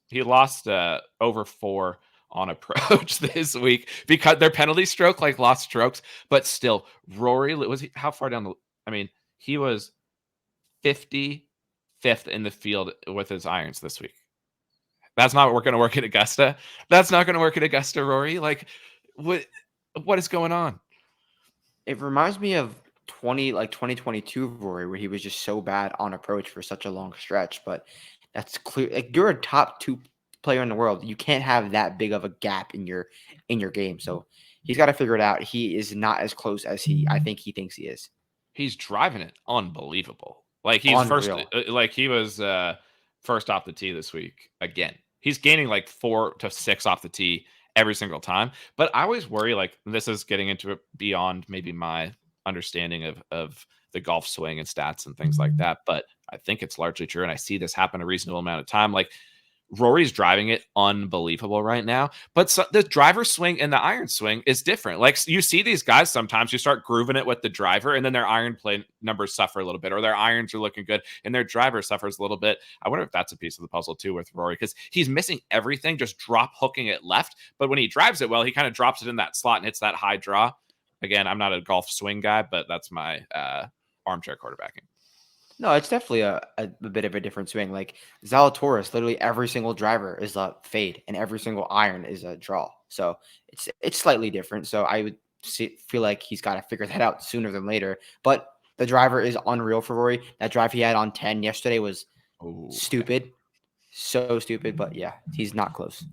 He lost over 4 on approach this week because their penalty stroke like lost strokes, but still Rory was how far down the I mean, he was 55th in the field with his irons this week. That's not going to work at Augusta. That's not going to work at Augusta, Rory. Like what is going on? It reminds me of 2022 Rory, where he was just so bad on approach for such a long stretch. But that's clear. Like you're a top 2 player in the world. You can't have that big of a gap in your game. So he's got to figure it out. He is not as close as I think he thinks he is. He's driving it unbelievable. Like he's Unreal. like he was first off the tee this week again. He's gaining like 4 to 6 off the tee every single time. But I always worry, like this is getting into it beyond maybe my understanding of the golf swing and stats and things like that. But I think it's largely true. And I see this happen a reasonable amount of time. Like Rory's driving it unbelievable right now, but the driver swing and the iron swing is different. Like you see these guys sometimes you start grooving it with the driver and then their iron play numbers suffer a little bit or their irons are looking good and their driver suffers a little bit. I wonder if that's a piece of the puzzle too with Rory because he's missing everything, just drop hooking it left. But when he drives it well, he kind of drops it in that slot and hits that high draw. Again, I'm not a golf swing guy, but that's my armchair quarterbacking. No, it's definitely a bit of a different swing. Like Zalatoris, literally every single driver is a fade and every single iron is a draw. So it's slightly different. So I would feel like he's got to figure that out sooner than later. But the driver is unreal for Rory. That drive he had on 10 yesterday was stupid. So stupid. But yeah, he's not close.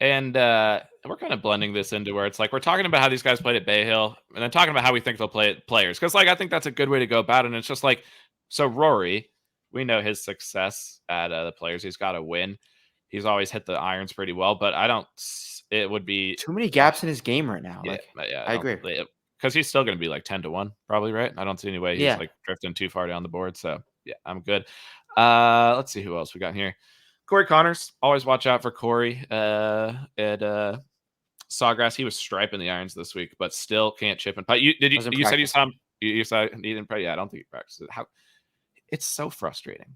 And we're kind of blending this into where it's like we're talking about how these guys played at Bay Hill and then talking about how we think they'll play at players. Because like I think that's a good way to go about it. And it's just like, so Rory, we know his success at the players. He's got to win. He's always hit the irons pretty well, but I don't. It would be too many gaps in his game right now. Yeah, like, yeah, I agree because he's still going to be like 10-1, probably, right? I don't see any way he's like drifting too far down the board. So yeah, I'm good. Let's see who else we got here. Corey Connors. Always watch out for Corey at Sawgrass. He was striping the irons this week, but still can't chip and putt. You said you saw him. You saw he didn't play. Yeah, I don't think he practiced it. How It's so frustrating.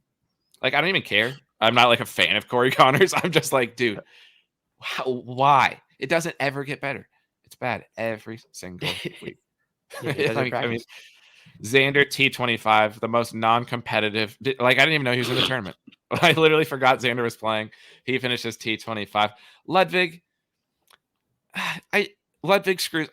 Like, I don't even care. I'm not like a fan of Corey Connors. I'm just like, dude, why? It doesn't ever get better. It's bad every single week. Yeah, he doesn't Like, I mean, practice. Xander T25, the most non-competitive. Like, I didn't even know he was in the tournament. I literally forgot Xander was playing. He finishes T25. Ludwig, I Ludwig screws.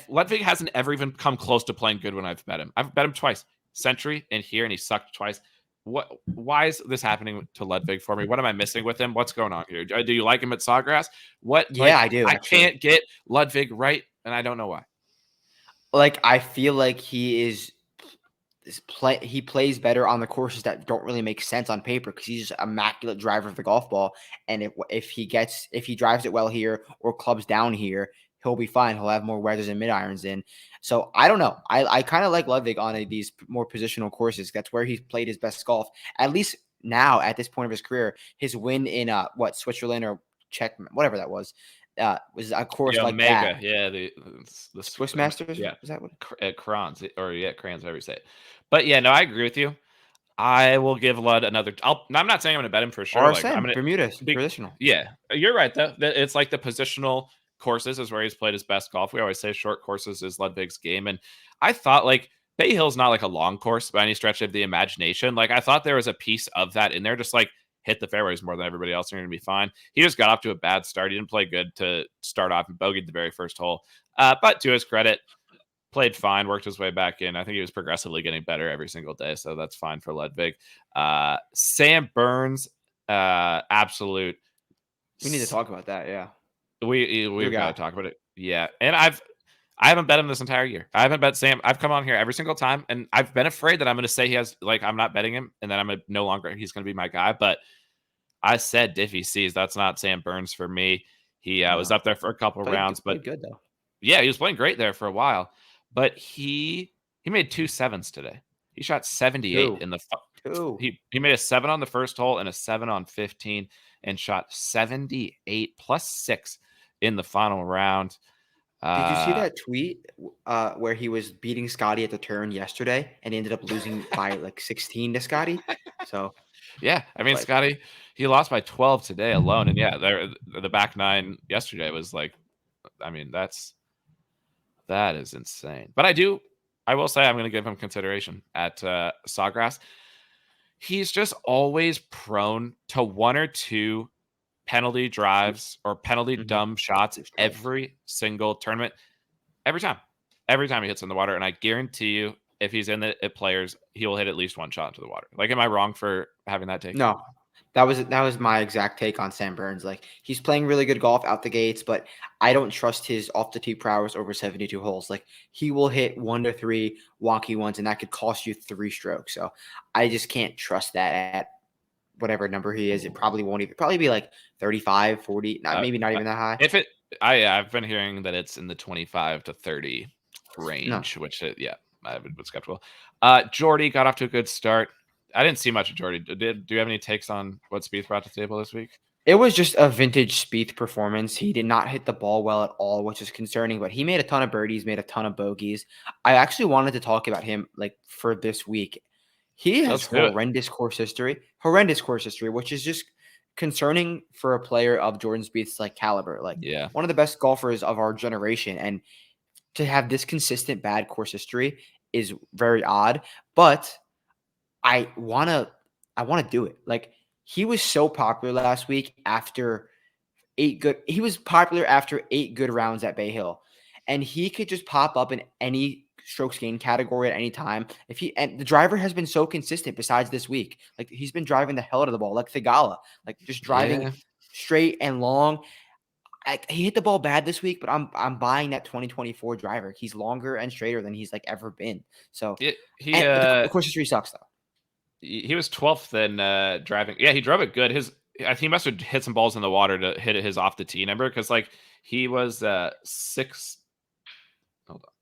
Ludwig hasn't ever even come close to playing good when I've bet him. I've bet him twice, Century and here, and he sucked twice. Why is this happening to Ludwig for me? What am I missing with him? What's going on here? Do you like him at Sawgrass? What? Yeah, Like, I do I actually. can't get Ludwig right, and I don't know why. Like, I feel like he plays better on the courses that don't really make sense on paper because he's just immaculate driver of the golf ball. And if he drives it well here or clubs down here, he'll be fine. He'll have more weathers and mid irons in. So I don't know. I kind of like Ludwig on these more positional courses. That's where he's played his best golf. At least now at this point of his career, his win in Switzerland or Czech, whatever that was a course Yeah, like that. Omega. Yeah, the Swiss Masters, yeah, is that what? at Crans or yeah, Crans, whatever you say it. But yeah, no, I agree with you. I will give Lud another. I'm not saying I'm going to bet him for sure. Like, I'm RSM going Bermuda to. positional. Yeah, you're right though. It's like the positional courses is where he's played his best golf. We always say short courses is Ludwig's game, and I thought like Bay Hill's not like a long course by any stretch of the imagination. Like, I thought there was a piece of that in there, just like hit the fairways more than everybody else, and you're going to be fine. He just got off to a bad start. He didn't play good to start off and bogeyed the very first hole. But to his credit, played fine, worked his way back in. I think he was progressively getting better every single day, so that's fine for Ludwig. Sam Burns, absolute. We need to talk about that. Yeah, We've got to talk about it. Yeah, and I haven't bet him this entire year. I haven't bet Sam. I've come on here every single time, and I've been afraid that I'm going to say he has, like, I'm not betting him, and then he's going to be my guy. But I said Diffie sees that's not Sam Burns for me. He was up there for a couple rounds, but good though. Yeah, he was playing great there for a while. But he made 2 sevens today. He shot 78 in the he made a 7 on the first hole and a 7 on 15 and shot 78 plus 6 in the final round. Did you see that tweet where he was beating Scottie at the turn yesterday and he ended up losing by like 16 to Scottie? So yeah, I mean, Scottie, he lost by 12 today alone, and yeah, the back nine yesterday was like, I mean, that is insane. But I will say I'm going to give him consideration at Sawgrass. He's just always prone to 1 or 2 penalty drives or penalty dumb shots every single tournament. Every time he hits in the water. And I guarantee you, if he's in the players, he will hit at least 1 shot into the water. Like, am I wrong for having that take? No, that was my exact take on Sam Burns. Like, he's playing really good golf out the gates, but I don't trust his off the tee prowess over 72 holes. Like, he will hit 1 to 3 wonky ones, and that could cost you 3 strokes. So I just can't trust that at whatever number he is. It probably won't even be like 35, 40, maybe not even that high. I've been hearing that it's in the 25 to 30 range, which I've been skeptical. Jordy got off to a good start. I didn't see much of Jordy. Do you have any takes on what Spieth brought to the table this week? It was just a vintage Spieth performance. He did not hit the ball well at all, which is concerning, but he made a ton of birdies, made a ton of bogeys. I actually wanted to talk about him like for this week. He has horrendous course history, which is just concerning for a player of Jordan Spieth's like caliber. Like, one of the best golfers of our generation, and to have this consistent bad course history is very odd. But I wanna do it. Like, he was so popular last week after 8 good. He was popular after 8 good rounds at Bay Hill, and he could just pop up in any strokes gained category at any time. And the driver has been so consistent besides this week. Like, he's been driving the hell out of the ball, like Thigala, like just driving straight and long. He hit the ball bad this week, but I'm buying that 2024 driver. He's longer and straighter than he's like ever been. So the course history sucks though. He was 12th in driving. Yeah, he drove it good. He must have hit some balls in the water to hit his off the tee number, because like he was 6. Hold on.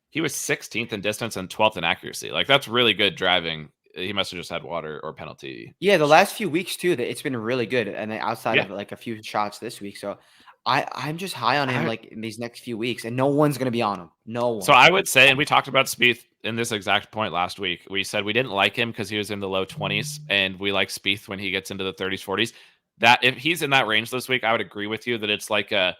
He was 16th in distance and 12th in accuracy. Like, that's really good driving. He must have just had water or penalty. Yeah, the last few weeks too, that it's been really good, and then outside of like a few shots this week. So I'm just high on him like in these next few weeks, and no one's gonna be on him. No one. So I would say, and we talked about Spieth in this exact point last week. We said we didn't like him because he was in the low 20s, and we like Spieth when he gets into the 30s, 40s. That if he's in that range this week, I would agree with you that it's like a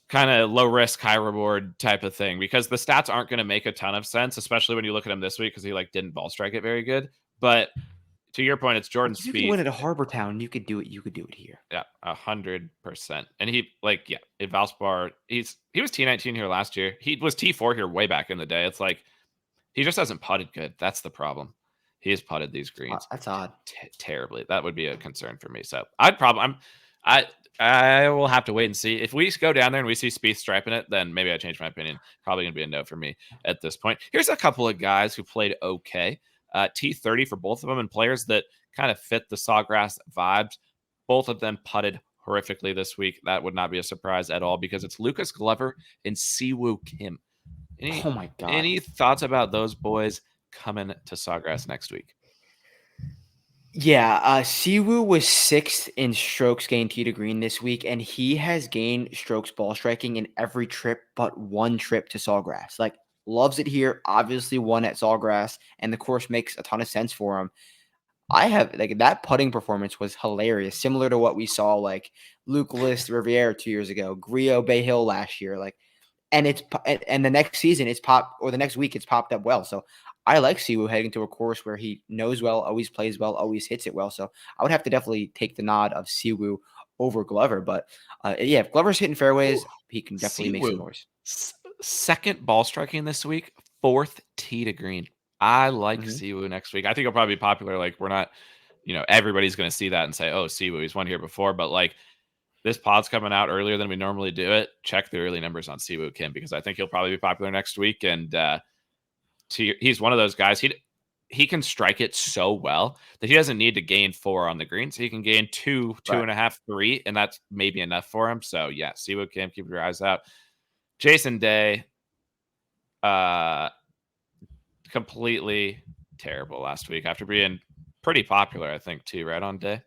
kind of low risk, high reward type of thing, because the stats aren't going to make a ton of sense, especially when you look at him this week because he like didn't ball strike it very good. But to your point, it's Jordan Like, if you could win Spieth. at Harbor Town, you could do it. You could do it here. Yeah, 100%. And he like, yeah, at Valspar, he was T19 here last year. He was T4 here way back in the day. It's like he just hasn't putted good. That's the problem. He has putted these greens That's odd. terribly. That would be a concern for me. So I will have to wait and see. If we go down there and we see Spieth striping it, then maybe I change my opinion. Probably gonna be a no for me at this point. Here's a couple of guys who played okay. T30 for both of them, and players that kind of fit the Sawgrass vibes. Both of them putted horrifically this week. That would not be a surprise at all because it's Lucas Glover and Siwoo Kim. Oh my God. Any thoughts about those boys coming to Sawgrass next week? Yeah, Siwoo was 6th in strokes gained tee to green this week, and he has gained strokes ball striking in every trip but one trip to Sawgrass. Like, loves it here. Obviously, won at Sawgrass, and the course makes a ton of sense for him. I have like that putting performance was hilarious, similar to what we saw like Luke List Riviera 2 years ago, Griot Bay Hill last year. Like, and the next season it's popped, or the next week it's popped up well. So I like Siwoo heading to a course where he knows well, always plays well, always hits it well. So I would have to definitely take the nod of Siwoo over Glover. But yeah, if Glover's hitting fairways, he can definitely make some noise. Second ball striking this week, 4th tee to green. I like Siwoo next week. I think he'll probably be popular. Like, we're not, everybody's going to see that and say, oh, Siwoo, he's won here before. But like, this pod's coming out earlier than we normally do it. Check the early numbers on Siwoo Kim because I think he'll probably be popular next week. And he's one of those guys. He can strike it so well that he doesn't need to gain 4 on the greens. He can gain 2, 2.5, 3, and that's maybe enough for him. So yeah, Siwoo Kim, keep your eyes out. Jason Day, completely terrible last week after being pretty popular, I think, too, right on Day.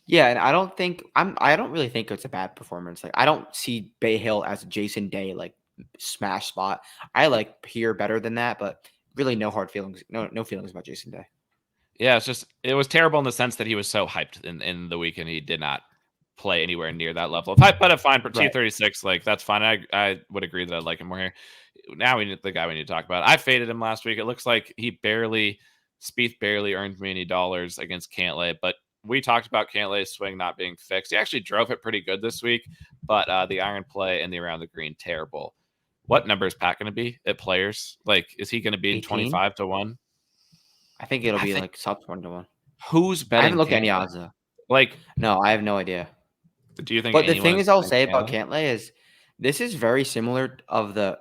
Yeah, and I don't really think it's a bad performance. Like, I don't see Bay Hill as a Jason Day like smash spot. I like Pierre better than that, but really no hard feelings, no feelings about Jason Day. Yeah, it was terrible in the sense that he was so hyped in the weekend. He did not play anywhere near that level. If I put a fine for T36, like that's fine. I would agree that I'd like him more here. Now we need the guy we need to talk about. I faded him last week. It looks like Spieth barely earned me any dollars against Cantlay, but we talked about Cantlay's swing not being fixed. He actually drove it pretty good this week, but the iron play and the around the green, terrible. What number is Pat going to be at players? Like, is he going to be 25 to 1? I think it'll be like sub 20 to 1. Who's betting? I haven't looked at any odds though. Like, no, I have no idea. Do you think? But the thing is, I'll say about Cantlay is this is very similar of the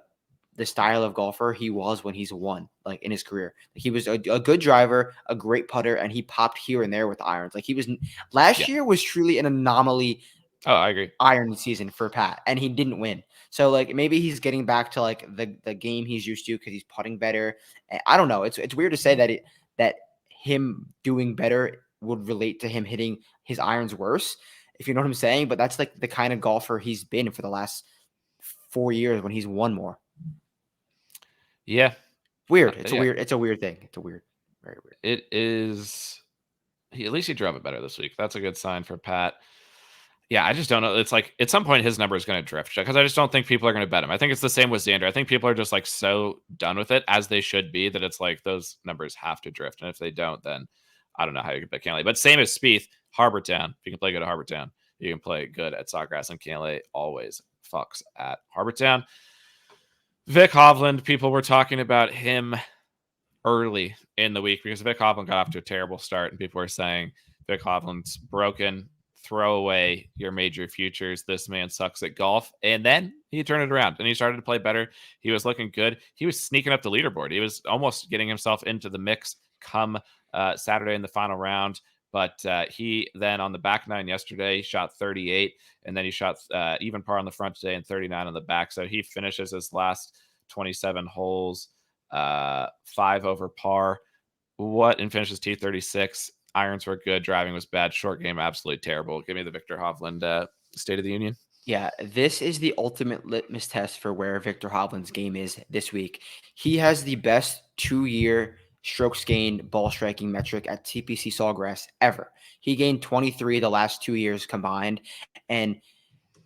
style of golfer he was when he's won, like in his career. Like, he was a good driver, a great putter, and he popped here and there with irons. Like, he was last year was truly an anomaly. Oh, I agree. Iron season for Pat, and he didn't win. So like maybe he's getting back to like the game he's used to because he's putting better. And I don't know. It's weird to say that him doing better would relate to him hitting his irons worse, if you know what I'm saying. But that's like the kind of golfer he's been for the last 4 years when he's won more. Yeah. Weird. It's a weird thing. It's very weird. It is. At least he drove it better this week. That's a good sign for Pat. Yeah, I just don't know. It's like at some point his number is going to drift because I just don't think people are going to bet him. I think it's the same with Xander. I think people are just like so done with it, as they should be, that it's like those numbers have to drift. And if they don't, then I don't know how you can bet Cantlay. But same as Spieth, Harbor Town. If you can play good at Harbor Town, you can play good at Sawgrass, and Cantlay always fucks at Harbor Town. Vic Hovland, people were talking about him early in the week because Vic Hovland got off to a terrible start, and people were saying Vic Hovland's broken. Throw away your major futures. This man sucks at golf. And then he turned it around and he started to play better. He was looking good. He was sneaking up the leaderboard. He was almost getting himself into the mix come Saturday in the final round. But he then on the back nine yesterday shot 38, and then he shot even par on the front today and 39 on the back. So he finishes his last 27 holes 5 over par. And finishes T36. Irons were good. Driving was bad. Short game, absolutely terrible. Give me the Victor Hovland State of the Union. Yeah, this is the ultimate litmus test for where Victor Hovland's game is this week. He has the best 2-year strokes gained ball striking metric at TPC Sawgrass ever. He gained 23 the last 2 years combined, and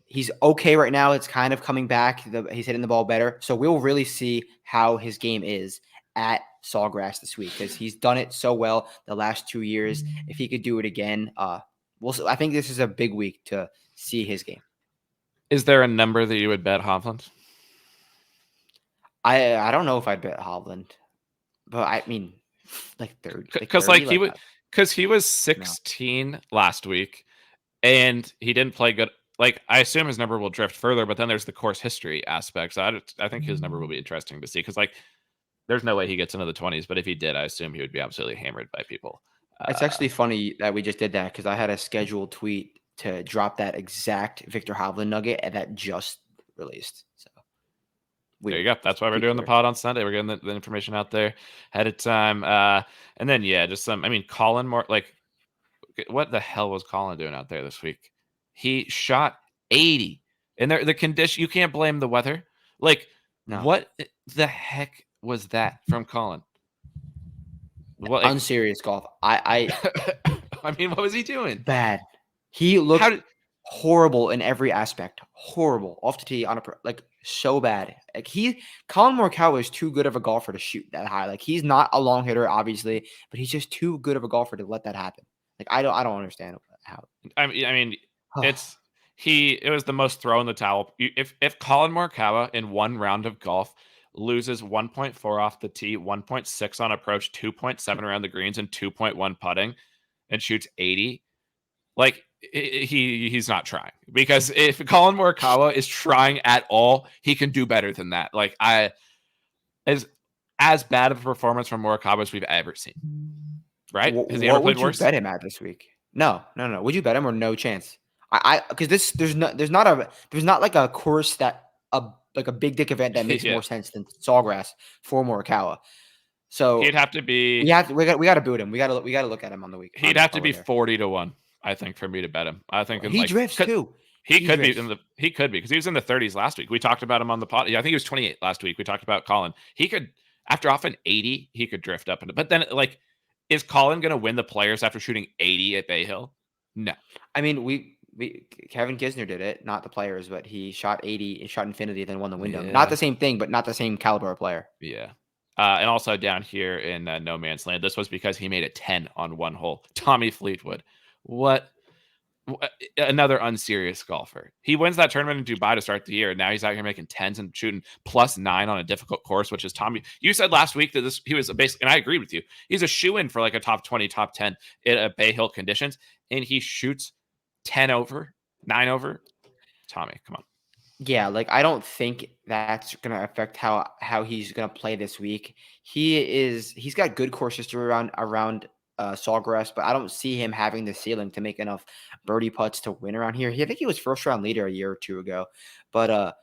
he's okay right now. It's kind of coming back. He's hitting the ball better. So we'll really see how his game is at Sawgrass this week because he's done it so well the last 2 years. If he could do it again, I think this is a big week to see his game. Is there a number that you would bet Hovland? I don't know if I'd bet Hovland, but I mean, like 30, Because 30, he was no. 16 last week, and he didn't play good. Like, I assume his number will drift further, but then there's the course history aspect. So I think his number will be interesting to see because, like, there's no way he gets into the 20s, but if he did, I assume he would be absolutely hammered by people. It's actually funny that we just did that because I had a scheduled tweet to drop that exact Victor Hovland nugget and that just released. So there you go. That's why we're doing the weird. pod on Sunday. We're getting the information out there ahead of time. And then, yeah, just some, I mean, Colin more like, what the hell was Colin doing out there this week? He shot 80 and the condition, you can't blame the weather. Like, No. what the heck was that from Colin? What, like, unserious golf. I mean, what was he doing? Bad. He looked horrible in every aspect. Horrible off the tee on so bad. Like Colin Morikawa is too good of a golfer to shoot that high. Like he's not a long hitter, obviously, but he's just too good of a golfer to let that happen. Like I don't understand how. I mean, it was the most throw in the towel. If Colin Morikawa in one round of golf loses 1.4 off the tee, 1.6 on approach, 2.7 around the greens, and 2.1 putting, and shoots 80, like he's not trying. Because if Colin Morikawa is trying at all, he can do better than that. Like as bad of a performance from Morikawa as we've ever seen. Right? Has he ever played worse? What would you bet him at this week? No. Would you bet him or no chance? Because there's not like a course that like a big dick event that makes more sense than Sawgrass for Morikawa. So he'd have to be. We got to boot him. We got to look at him on the week. He'd have to be 40-1, I think, for me to bet him. I think he drifts too. He could be because he was in the 30s last week. We talked about him on the pod. Yeah, I think he was 28 last week. We talked about Colin. He could, after off an 80, he could drift up into. But then, like, is Colin going to win the Players after shooting 80 at Bay Hill? No. I mean, Kevin Kisner did it, not the Players, but he shot 80 and shot Infinity, then won the Wyndham. Yeah. Not the same thing, but not the same caliber of player. Yeah. And also down here in No Man's Land, this was because he made a 10 on one hole. Tommy Fleetwood. What? Another unserious golfer. He wins that tournament in Dubai to start the year, and now he's out here making 10s and shooting +9 on a difficult course, which is Tommy. You said last week that he was basically, and I agreed with you, he's a shoe-in for like a top 20, top 10 in Bay Hill conditions, and he shoots 10 over, 9 over. Tommy, come on. Yeah, like I don't think that's gonna affect how he's gonna play this week. He's got good course history around Sawgrass, but I don't see him having the ceiling to make enough birdie putts to win around here. I think he was first round leader a year or two ago. But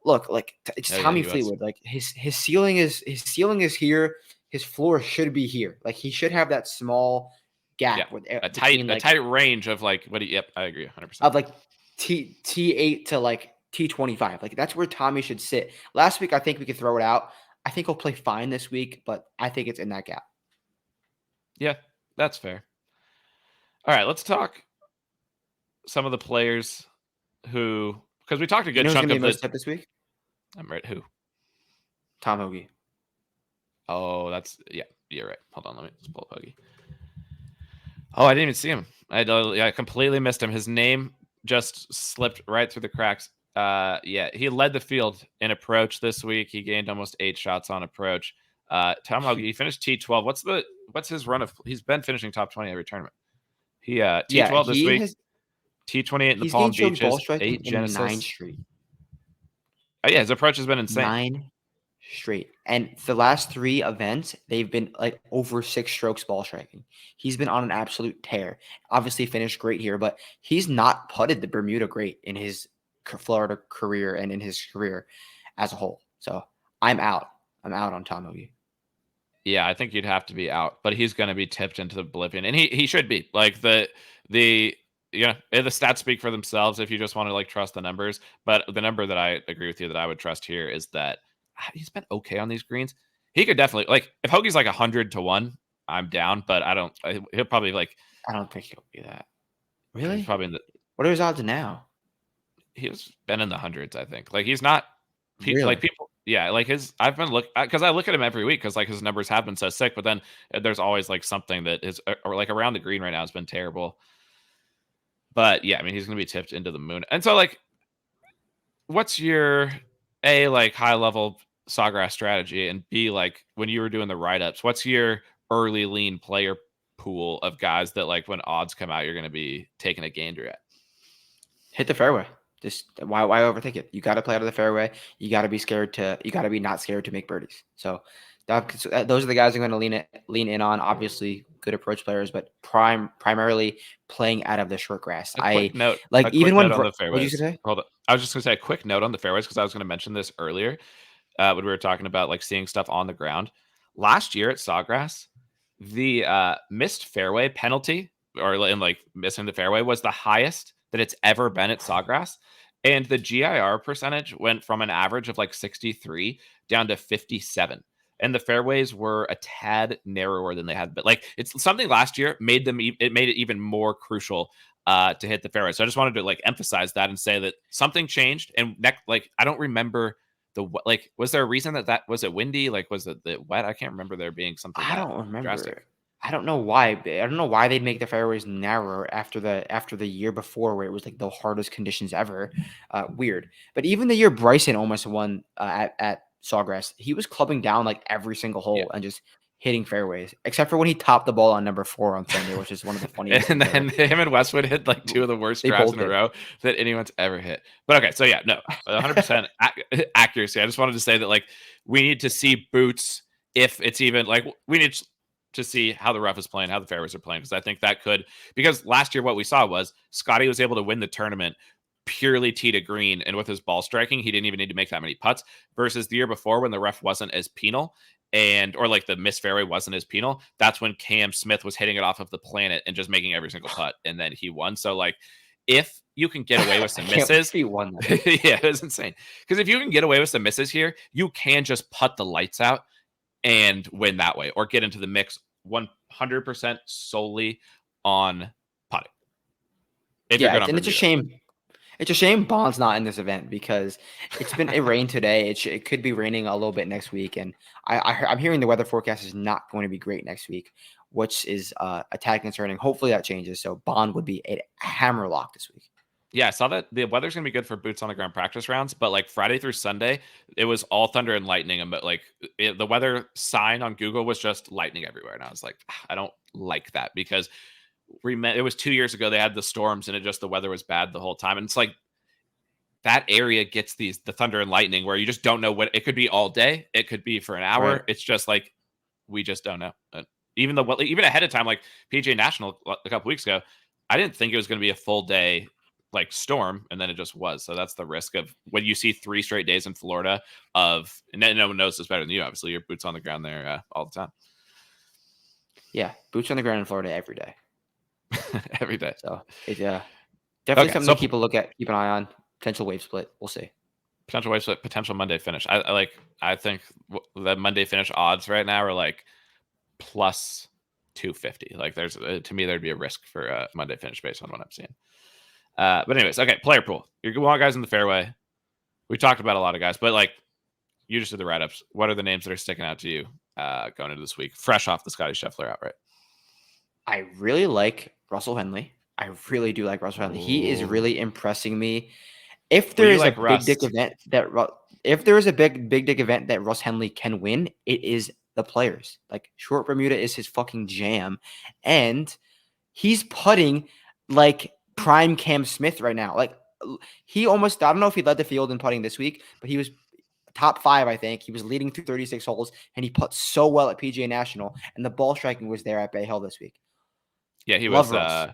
look, like it's Tommy Fleetwood. Like his ceiling is here. His floor should be here. Like he should have that small gap with a tight range of like what? Yep, I agree, 100%. Of like T8 to like T25. Like that's where Tommy should sit. Last week, I think we could throw it out. I think he'll play fine this week, but I think it's in that gap. Yeah, that's fair. All right, let's talk some of the players who, because we talked a good chunk of this week. I'm right. Who? Tom Hoge. Oh, you're right. Hold on, let me pull up Hoge. Oh, I didn't even see him. I completely missed him. His name just slipped right through the cracks. He led the field in approach this week. He gained almost 8 shots on approach. Tom Hoge, he finished T12. What's his run of? He's been finishing top 20 every tournament. He T12 this week. T28 in the Palm Beaches. 8 Genesis. 9 straight. Oh yeah, his approach has been insane. 9 straight, and the last 3 events they've been like over 6 strokes ball striking. He's been on an absolute tear. Obviously finished great here, but he's not putted the Bermuda great in his Florida career and in his career as a whole. So I'm out on Tom Hoge. Yeah, I think you'd have to be out, but he's going to be tipped into the oblivion, and he should be. Like the yeah, the stats speak for themselves if you just want to like trust the numbers. But the number that I agree with you that I would trust here is that he's been okay on these greens. He could definitely like if Hoagie's like 100 to 1, I'm down, but I don't. He'll probably like I don't think he'll be that. he's Really? probably in the What are his odds now? he's been in the hundreds. I think like he's not like Really? people. Yeah, like his I've been look because I look at him every week because like his numbers have been so sick, but then there's always like something that is or like around the green right now has been terrible. But yeah, I mean he's gonna be tipped into the moon, and so like what's your A, like high level Sawgrass strategy, and B, like when you were doing the write ups, what's your early lean player pool of guys that like when odds come out, you're going to be taking a gander at? Hit the fairway. Just why overthink it? You got to play out of the fairway. You got to be scared to. You got to be not scared to make birdies. So those are the guys I'm going to lean in on. Obviously, good approach players, but primarily playing out of the short grass. A quick note, Like a even quick when note on the what did you fairways. say? Hold on. I was just going to say a quick note on the fairways because I was going to mention this earlier when we were talking about like seeing stuff on the ground. Last year at Sawgrass, the missed fairway penalty or in like missing the fairway was the highest that it's ever been at Sawgrass. And the GIR percentage went from an average of like 63 down to 57. And the fairways were a tad narrower than they had been. Like it's something last year made them, it made it even more crucial to hit the fairway. So I just wanted to like emphasize that and say that something changed. And next, like, I don't remember like, was there a reason that was it windy? Like, was it the wet? I can't remember there being something I that don't drastic. remember. I don't know why. I don't know why they'd make the fairways narrower after the year before where it was like the hardest conditions ever. Weird. But even the year Bryson almost won at Sawgrass, he was clubbing down like every single Yeah. hole and just hitting fairways, except for when he topped the ball on number 4 on Sunday, which is one of the funniest And things ever. then him and Westwood hit like two of the worst They drives both in a did. row that anyone's ever hit. But okay, so yeah, no, 100% accuracy. I just wanted to say that like we need to see boots if it's even like we need to see how the rough is playing, how the fairways are playing, because I think that could because last year what we saw was Scottie was able to win the tournament purely tee to green, and with his ball striking, he didn't even need to make that many putts. Versus the year before when the ref wasn't as penal, and or like the missed fairway wasn't as penal, that's when Cam Smith was hitting it off of the planet and just making every single putt, and then he won. So like, if you can get away with I some can't believe misses, he won that. yeah, it was insane. Because if you can get away with some misses here, you can just putt the lights out and win that way, or get into the mix 100% solely on putting. If you're Yeah, good on and it's a Bermuda. shame. It's a shame Bond's not in this event because it rained today. It could be raining a little bit next week, and I'm hearing the weather forecast is not going to be great next week, which is a tad concerning. Hopefully that changes. So Bond would be a hammer lock this week. Yeah, I saw that the weather's gonna be good for boots on the ground practice rounds, but like Friday through Sunday, it was all thunder and lightning. And but like the weather sign on Google was just lightning everywhere, and I was like, I don't like that because it was 2 years ago they had the storms, and it just the weather was bad the whole time, and it's like that area gets the thunder and lightning where you just don't know what it could be all day, it could be for an Right. hour. It's just like we just don't know. Even ahead of time, like PJ National a couple weeks ago, I didn't think it was going to be a full day like storm, and then it just was. So that's the risk of when you see 3 straight days in Florida of, and no one knows this better than you. Obviously, your boots on the ground there all the time. Yeah, boots on the ground in Florida every day. Every day. So it's definitely Okay, something so to keep an eye on. Potential wave split. We'll see. potential wave split, potential Monday finish. I think the Monday finish odds right now are like plus 250. Like there's to me there'd be a risk for a Monday finish based on what I'm seeing. But anyways, okay, player pool. You want guys in the fairway. We talked about a lot of guys, but like you just did the write-ups. What are the names that are sticking out to you going into this week, fresh off the Scottie Scheffler outright? I really like Russell Henley. I really do like Russell Henley. He is really impressing me. If there Well, you is a like big dick Rust. event that if there is a big dick event that Russ Henley can win, it is the Players. Like short Bermuda is his fucking jam, and he's putting like prime Cam Smith right now. Like he almost I don't know if he led the field in putting this week, but he was top 5, I think. He was leading through 36 holes, and he put so well at PGA National, and the ball striking was there at Bay Hill this week. Yeah, Love Russ.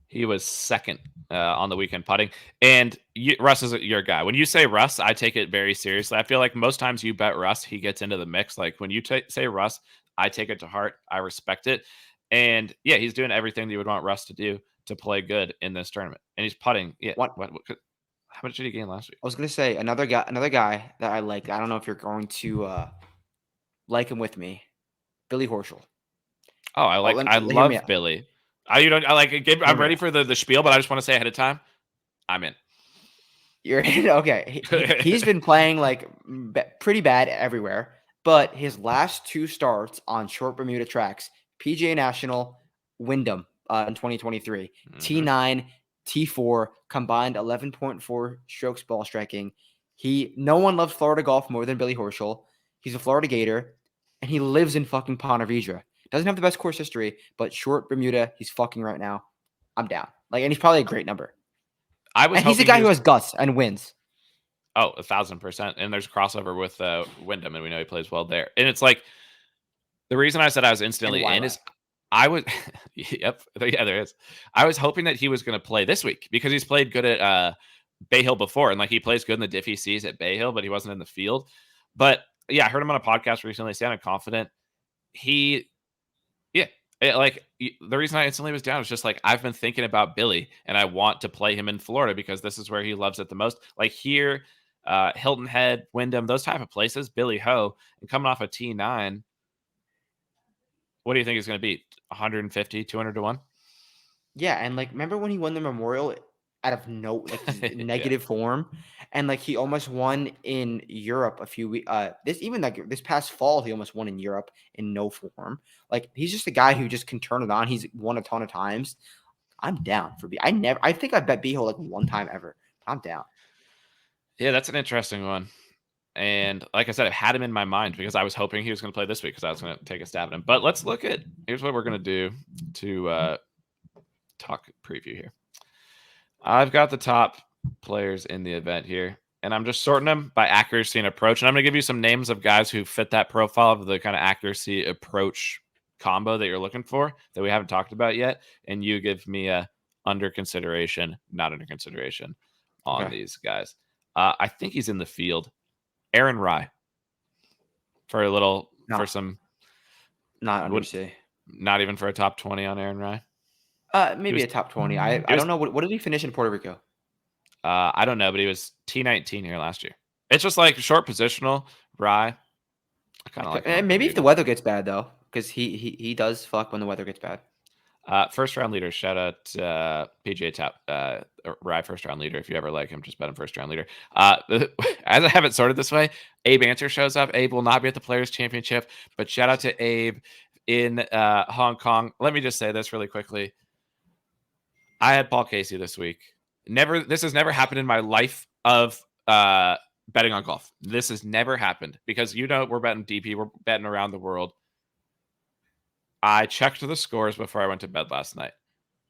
he was second on the weekend putting, and Russ is your guy. When you say Russ, I take it very seriously. I feel like most times you bet Russ, he gets into the mix. Like when you say Russ, I take it to heart. I respect it, and yeah, he's doing everything that you would want Russ to do. to play good in this tournament, and he's putting. Yeah, What how much did he gain last week? I was gonna say another guy that I like. I don't know if you're going to like him with me, Billy Horschel. Oh, I Hear me love out. Billy. I'm Hear me ready out. for the spiel, but I just want to say ahead of time, I'm in. You're okay. He's been playing like pretty bad everywhere, but his last 2 starts on short Bermuda tracks, PGA National, Wyndham in 2023, T9, T4 combined 11.4 strokes ball striking. No one loves Florida golf more than Billy Horschel. He's a Florida Gator, and he lives in fucking Ponte Vedra. Doesn't have the best course history, but short Bermuda, he's fucking right now. I'm down. And he's probably a great number. I was And he's a hoping he guy who was. has guts and wins. Oh, 1,000%. And there's a crossover with Wyndham, and we know he plays well there. And it's like the reason I said I was And instantly in Wildlife. is I was. Yep, yeah, there is. I was hoping that he was going to play this week because he's played good at Bay Hill before, and he plays good in the Diffie Seas at Bay Hill, but he wasn't in the field. But yeah, I heard him on a podcast recently. He sounded confident. He, yeah, the reason I instantly was down is just I've been thinking about Billy, and I want to play him in Florida because this is where he loves it the most. Here, Hilton Head, Wyndham, those type of places, Billy Ho, and coming off a T9. What do you think is going to be? 150, 200 to 1? Yeah, and remember when he won the Memorial out of Yeah. negative form, and he almost won in Europe a few weeks. This past fall, he almost won in Europe in no form. He's just a guy who just can turn it on. He's won a ton of times. I'm down for B. I think I bet B-hole one time ever. I'm down. Yeah, that's an interesting one. And like I said, I had him in my mind because I was hoping he was going to play this week because I was going to take a stab at him. But let's look at here's what we're going to do to talk preview here. I've got the top players in the event here, and I'm just sorting them by accuracy and approach. And I'm going to give you some names of guys who fit that profile of the kind of accuracy approach combo that you're looking for that we haven't talked about yet. And you give me a under consideration, not under consideration on these guys. I think he's in the field. Aaron Rye for a little for some not under C. Not even for a top 20 on Aaron Rye. Maybe a top 20. I don't know what did he finish in Puerto Rico? I don't know, but he was T19 here last year. It's just short positional Rye. I kind of like him. Maybe if the weather gets bad though, because he does fuck when the weather gets bad. First round leader. Shout out PGA Top Rye first round leader. If you ever like him, just bet him first round leader. As I have it sorted this way, Abe Answer shows up. Abe will not be at the Players Championship, but shout out to Abe in Hong Kong. Let me just say this really quickly. I had Paul Casey this week. This has never happened in my life of betting on golf. This has never happened because we're betting DP, we're betting around the world. I checked the scores before I went to bed last night,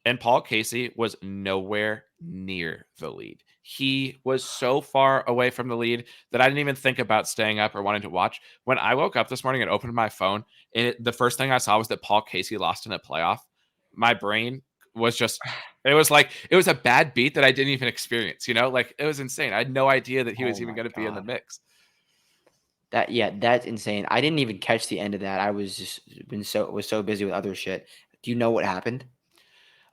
and Paul Casey was nowhere near the lead. He was so far away from the lead that I didn't even think about staying up or wanting to watch. When I woke up this morning and opened my phone, and the first thing I saw was that Paul Casey lost in a playoff, my brain was just, it was a bad beat that I didn't even experience, it was insane. I had no idea that he was even going to be in the mix. That's insane. I didn't even catch the end of that. I was so busy with other shit. Do you know what happened?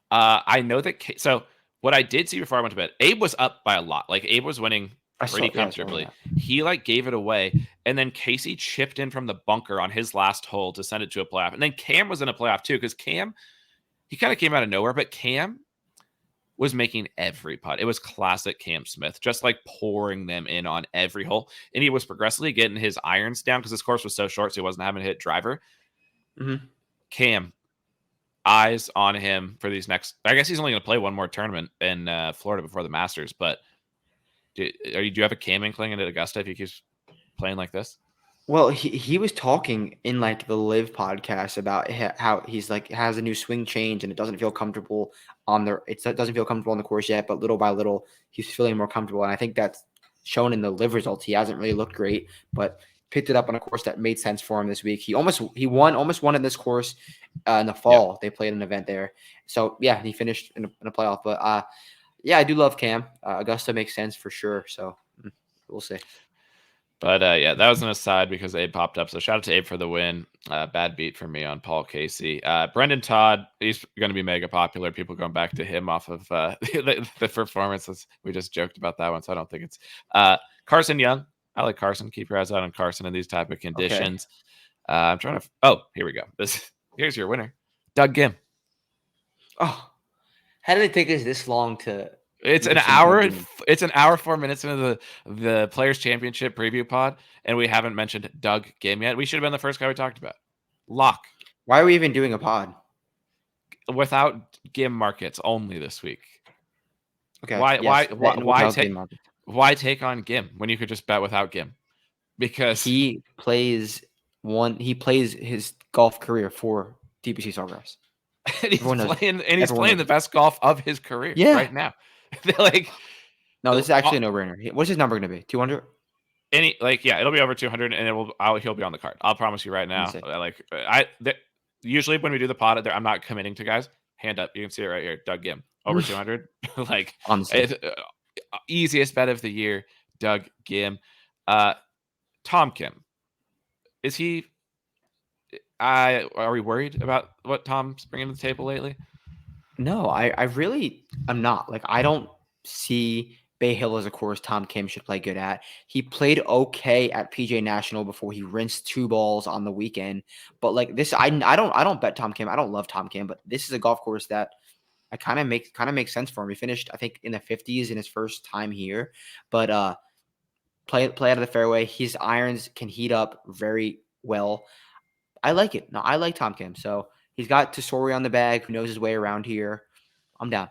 I know that. So what I did see before I went to bed, Abe was up by a lot. Abe was winning pretty comfortably. He gave it away, and then Casey chipped in from the bunker on his last hole to send it to a playoff. And then Cam was in a playoff too, because Cam, he kind of came out of nowhere, but Cam was making every putt. It was classic Cam Smith, just pouring them in on every hole. And he was progressively getting his irons down because his course was so short, so he wasn't having to hit driver. Mm-hmm. Cam, eyes on him for these next. I guess he's only going to play one more tournament in Florida before the Masters. But do you have a Cam inkling at Augusta if he keeps playing like this? Well, he was talking in the Live podcast about how he's has a new swing change and it doesn't feel comfortable it doesn't feel comfortable on the course yet, but little by little he's feeling more comfortable, and I think that's shown in the Live results. He hasn't really looked great, but picked it up on a course that made sense for him this week. He almost won in this course in the fall. Yep. They played an event there, so yeah, he finished in a playoff. But yeah, I do love Cam. Augusta makes sense for sure. So we'll see. But yeah, that was an aside because Abe popped up. So shout out to Abe for the win. Bad beat for me on Paul Casey. Brendan Todd, he's going to be mega popular. People going back to him off of the performances. We just joked about that one, so I don't think it's Carson Young. I like Carson. Keep your eyes out on Carson in these type of Okay. conditions. I'm trying to. Oh, here we go. Here's your winner, Doug Gim. Oh, how did it take us this long to It's an mention Doug hour. Ginn? It's an hour 4 minutes into the Players Championship preview pod, and we haven't mentioned Doug Gim yet. We should have been the first guy we talked about. Lock Why are we even doing a pod? without Gim markets only this week. Okay. Why? Yes, Why take on Gim when you could just bet without Gim? Because he plays his golf career for DPC Sawgrass. and Everyone knows it. playing the best golf of his career Yeah. right now. Like No, this is actually a no-brainer. What's his number going to be? 200? it'll be over 200 and he'll be on the card. I'll promise you right now. Usually when we do the pod, I'm not committing to guys. Hand up, you can see it right here. Doug Gim over 200. Like Honestly. Easiest bet of the year, Doug Gim. Tom Kim, is he? Are we worried about what Tom's bringing to the table lately? No, I really am not. Like, I don't see Bay Hill as a course Tom Kim should play good at. He played okay at PJ National before he rinsed 2 balls on the weekend. But like this, I don't bet Tom Kim. I don't love Tom Kim, but this is a golf course that I kind of makes sense for him. He finished, I think, in the 50s in his first time here. But play out of the fairway. His irons can heat up very well. I like it. No, I like Tom Kim. So he's got Tesori on the bag, who knows his way around here. I'm down.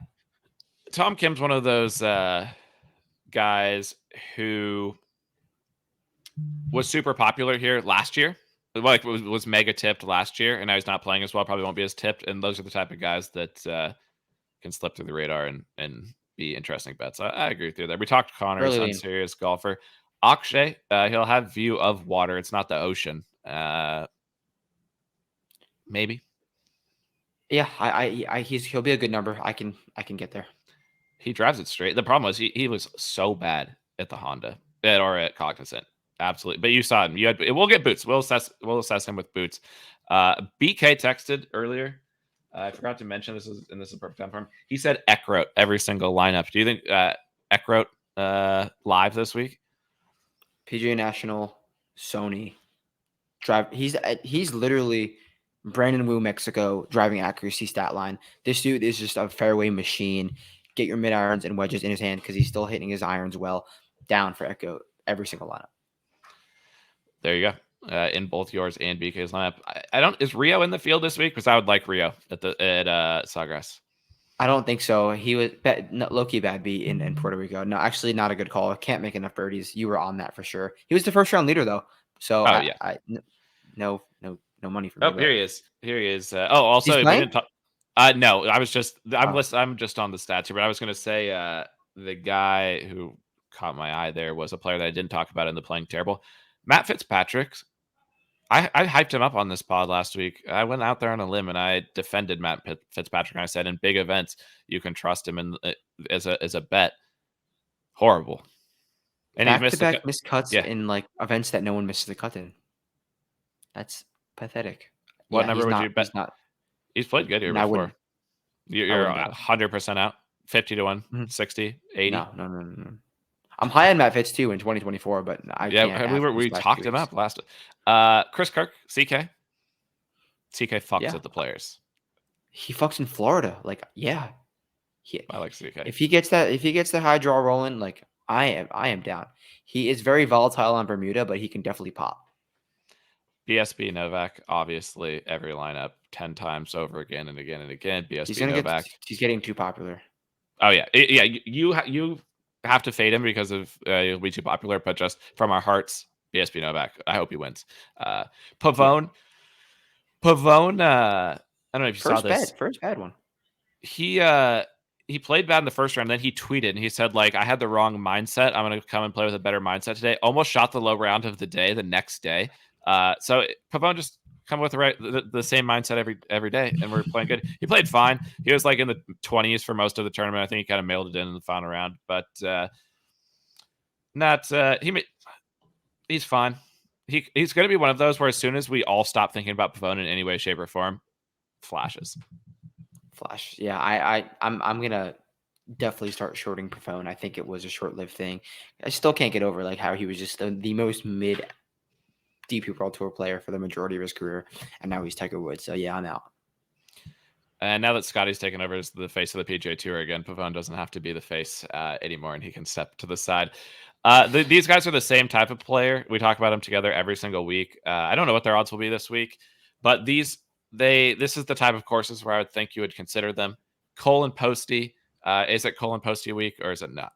Tom Kim's one of those guys who was super popular here last year. Like was mega tipped last year, and now he's not playing as well. Probably won't be as tipped. And those are the type of guys that can slip through the radar and be interesting bets. I agree with you there. We talked Connor's unserious golfer. Akshay, he'll have view of water. It's not the ocean. Maybe. Yeah, he'll be a good number. I can get there. He drives it straight. The problem was he was so bad at the Honda or at Cognizant. Absolutely. But you saw him. We'll get boots. We'll assess him with boots. BK texted earlier. I forgot to mention this is a perfect time for him. He said Eckroat every single lineup. Do you think Eckroat live this week? PGA National, Sony, drive. He's literally Brandon Wu Mexico driving accuracy stat line. This dude is just a fairway machine. Get your mid irons and wedges in his hand because he's still hitting his irons well. Down for Echo every single lineup. There you go. In both yours and BK's lineup. I don't. Is Rio in the field this week? Because I would like Rio at Sawgrass. I don't think so. He was low-key bad beat in Puerto Rico. No, actually not a good call. Can't make enough birdies. You were on that for sure. He was the first round leader though. So no money for me. Oh, here he is. Here he is. Also, we didn't talk. No, I'm just on the stats here, but I was going to say the guy who caught my eye there was a player that I didn't talk about in the playing terrible. Matt Fitzpatrick. I hyped him up on this pod last week. I went out there on a limb and I defended Matt Fitzpatrick. And I said in big events you can trust him as a bet. Horrible. And he missed cuts in like events that no one misses the cut in. That's pathetic. What number would you bet? He's played good here before. You're 100% out. 50 to 1, 60, 80. No. I'm high on Matt Fitz too in 2024, but we talked him up last. Chris Kirk, CK fucks at the players. He fucks in Florida, like I like CK. If he gets the high draw rolling, like I am down. He is very volatile on Bermuda, but he can definitely pop. BSB Novak, obviously every lineup 10 times over again and again and again. BSB Novak. He's getting too popular. Oh yeah, you have to fade him because of he'll be too popular, but just from our hearts, BSB Novak. I hope he wins. Pavone. I don't know if you saw this. First bad one. He played bad in the first round. Then he tweeted and he said, like, I had the wrong mindset. I'm going to come and play with a better mindset today. Almost shot the low round of the day the next day. So Pavone just come with the same mindset every day, and we're playing good. He played fine. He was like in the 20s for most of the tournament. I think he kind of mailed it in the final round, but he He's fine. He's going to be one of those where as soon as we all stop thinking about Pavone in any way, shape, or form, flashes. Flash. Yeah, I'm gonna definitely start shorting Pavone. I think it was a short-lived thing. I still can't get over like how he was just the most mid DP World Tour player for the majority of his career, and now he's Tiger Woods. So yeah, I'm out. And now that Scottie's taken over as the face of the PGA Tour again, Pavone doesn't have to be the face anymore, and he can step to the side. These guys are the same type of player. We talk about them together every single week. I don't know what their odds will be this week, but this is the type of courses where I would think you would consider them. Cole and Posty. Is it Cole and Posty week or is it not?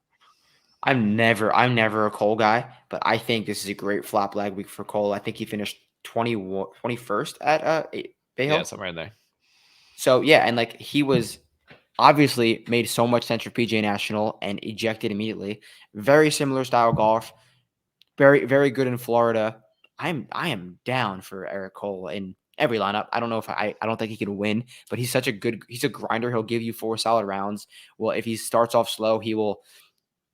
I'm never a Cole guy, but I think this is a great flop leg week for Cole. I think he finished 21st at Bay Hill. Yeah, somewhere in there. So yeah, and like he was obviously made so much sense for PGA National and ejected immediately. Very similar style golf. Very, very good in Florida. I am down for Eric Cole in every lineup. I don't know if I don't think he can win, but he's a grinder. He'll give you 4 solid rounds. Well, if he starts off slow, he will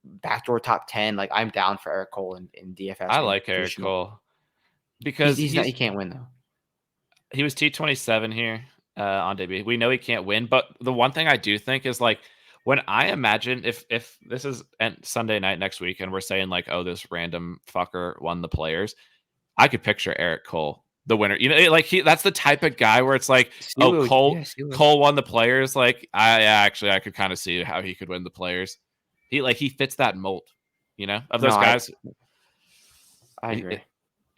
backdoor top 10. Like I'm down for Eric Cole in DFS I and like Eric traditional. Cole because He's not, he can't win though. he was T27 here on debut. We know he can't win, but the one thing I do think is like when I imagine if this is Sunday night next week and we're saying like, oh, this random fucker won the Players, I could picture Eric Cole the winner. You know, like that's the type of guy where it's like, oh, Cole won the Players. Like I could kind of see how he could win the Players. He fits that mold, you know, of those guys. I agree.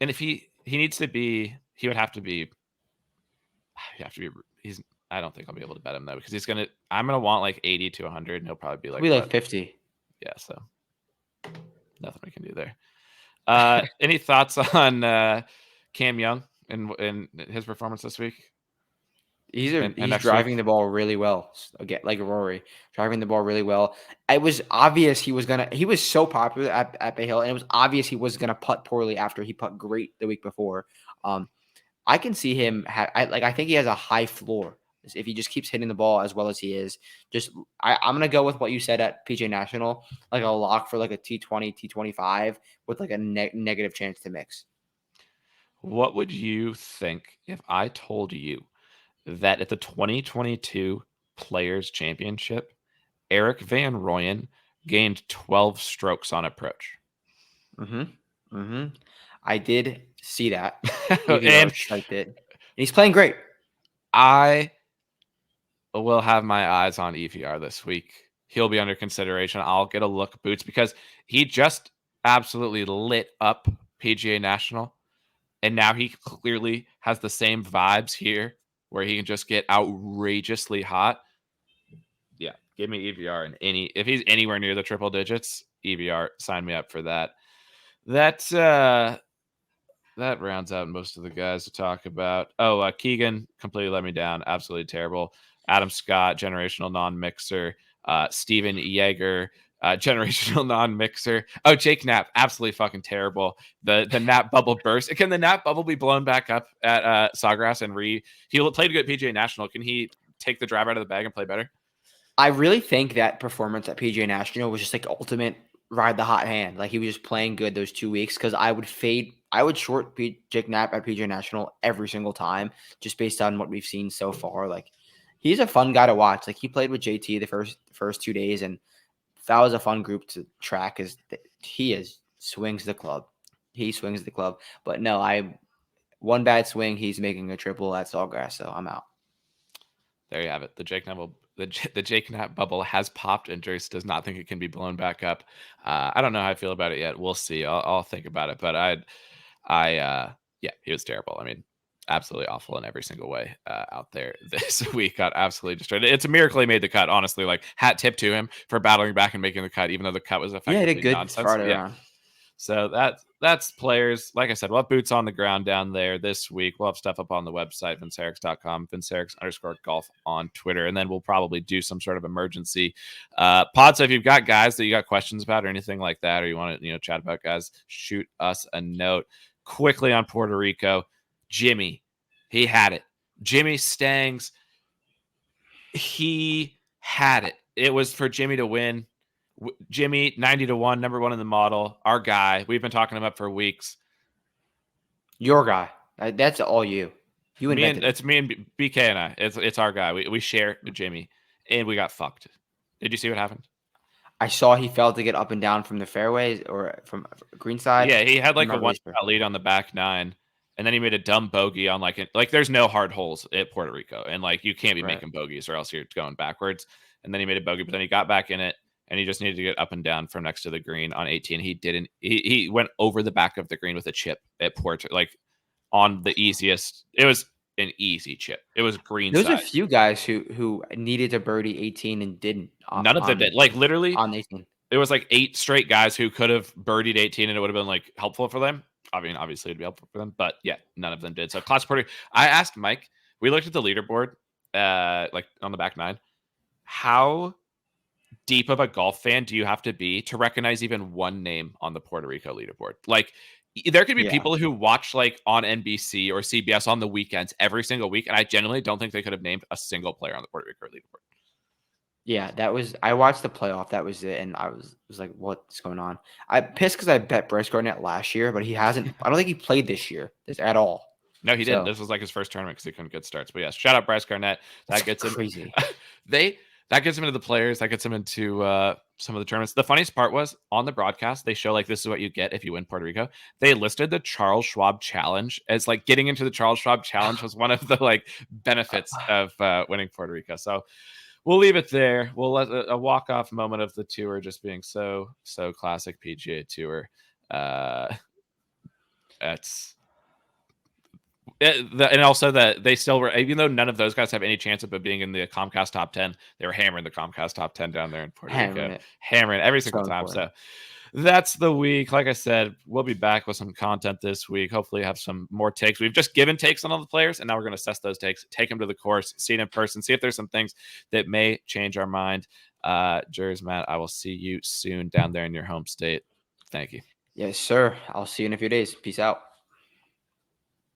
And if he needs to be, he would have to be. I don't think I'll be able to bet him though because I'm gonna want like 80 to 100, and he'll probably be like 50. Yeah, so nothing we can do there. Any thoughts on Cam Young and his performance this week? He's driving the ball really well. Again, like Rory, driving the ball really well. It was obvious he was so popular at Bay Hill, and it was obvious he was gonna putt poorly after he putt great the week before. I can see him. I think he has a high floor if he just keeps hitting the ball as well as he is. I'm gonna go with what you said at PJ National, like a lock for like a T20, T25 with like a negative chance to mix. What would you think if I told you that at the 2022 Players Championship, Eric Van Rooyen gained 12 strokes on approach? I did see that. And typed it. And he's playing great. I will have my eyes on EVR this week. He'll be under consideration. I'll get a look Boots because he just absolutely lit up PGA National. And now he clearly has the same vibes here where he can just get outrageously hot. Yeah, give me EVR and if he's anywhere near the triple digits, EVR, sign me up for that. That rounds out most of the guys to talk about. Oh, Keegan completely let me down. Absolutely terrible. Adam Scott, generational non-mixer. Steven Yeager, generational non-mixer. Oh, Jake Knapp, absolutely fucking terrible. The Knapp bubble burst. Can the Knapp bubble be blown back up at Sawgrass and he played good at PGA National? Can he take the drive out of the bag and play better? I really think that performance at PGA National was just like ultimate ride the hot hand. Like he was just playing good those 2 weeks because I would short Jake Knapp at PGA National every single time just based on what we've seen so far. Like he's a fun guy to watch. Like he played with JT the first 2 days, and that was a fun group to track. Swings the club. He swings the club. But no, one bad swing, he's making a triple at Sawgrass, so I'm out. There you have it. The Jake Knapp bubble has popped, and Jace does not think it can be blown back up. I don't know how I feel about it yet. We'll see. I'll think about it. But yeah, he was terrible. I mean, absolutely awful in every single way out there this week. Got absolutely destroyed. It's a miracle he made the cut. Honestly, like hat tip to him for battling back and making the cut, even though the cut was effectively nonsense. Friday round. So that's Players. Like I said, we'll have boots on the ground down there this week. We'll have stuff up on the website, vincerix.com, vincerix_golf on Twitter. And then we'll probably do some sort of emergency pod. So if you've got guys that you got questions about or anything like that, or you want to chat about guys, shoot us a note. Quickly on Puerto Rico, Jimmy, he had it. Jimmy Stangs, he had it. It was for Jimmy to win. Jimmy, 90 to 1, number one in the model, our guy. We've been talking him up for weeks. Your guy. That's all you. You invented him. It's me and BK and I. It's our guy. We share Jimmy, and we got fucked. Did you see what happened? I saw he failed to get up and down from the fairways or from green side. Yeah, he had I'm like a not one really sure. shot lead on the back nine, and then he made a dumb bogey on like there's no hard holes at Puerto Rico, and like you can't be Right. making bogeys or else you're going backwards. And then he made a bogey, but then he got back in it, and he just needed to get up and down from next to the green on 18. He didn't. He went over the back of the green with a chip at Puerto, like on the easiest. It was an easy chip. It was green There's a side. few guys who needed to birdie 18 and didn't None of them did. Like literally, on 18. it was like 8 straight guys who could have birdied 18 and it would have been like helpful for them. I mean, obviously it'd be helpful for them, but yeah, none of them did. So class Puerto. I asked Mike. We looked at the leaderboard, like on the back nine. How deep of a golf fan do you have to be to recognize even one name on the Puerto Rico leaderboard? Like, there could be Yeah. people who watch like on NBC or CBS on the weekends every single week, and I genuinely don't think they could have named a single player on the Puerto Rico leaderboard. Yeah, I watched the playoff. That was it, and I was like, "What's going on?" I pissed because I bet Bryce Garnett last year, but he hasn't. I don't think he played this year at all. No, he didn't. So This was like his first tournament because he couldn't get starts. But yes, shout out Bryce Garnett. That gets him. crazy. That gets him into the players. That gets him into some of the tournaments. The funniest part was on the broadcast, they show like this is what you get if you win Puerto Rico. They listed the Charles Schwab Challenge as like getting into the Charles Schwab Challenge was one of the like benefits of winning Puerto Rico. So we'll leave it there. We'll let a walk off moment of the tour just being so classic PGA Tour. That's and also that they still were, even though none of those guys have any chance of being in the Comcast top 10, they were hammering the Comcast top 10 down there in Puerto Rico, hammering every single time. Important. So that's the week. Like I said, we'll be back with some content this week. Hopefully have some more takes. We've just given takes on all the players, and now we're going to assess those takes, take them to the course, see it in person, see if there's some things that may change our mind. Jers, Matt, I will see you soon down there in your home state. Thank you. Yes, sir. I'll see you in a few days. Peace out.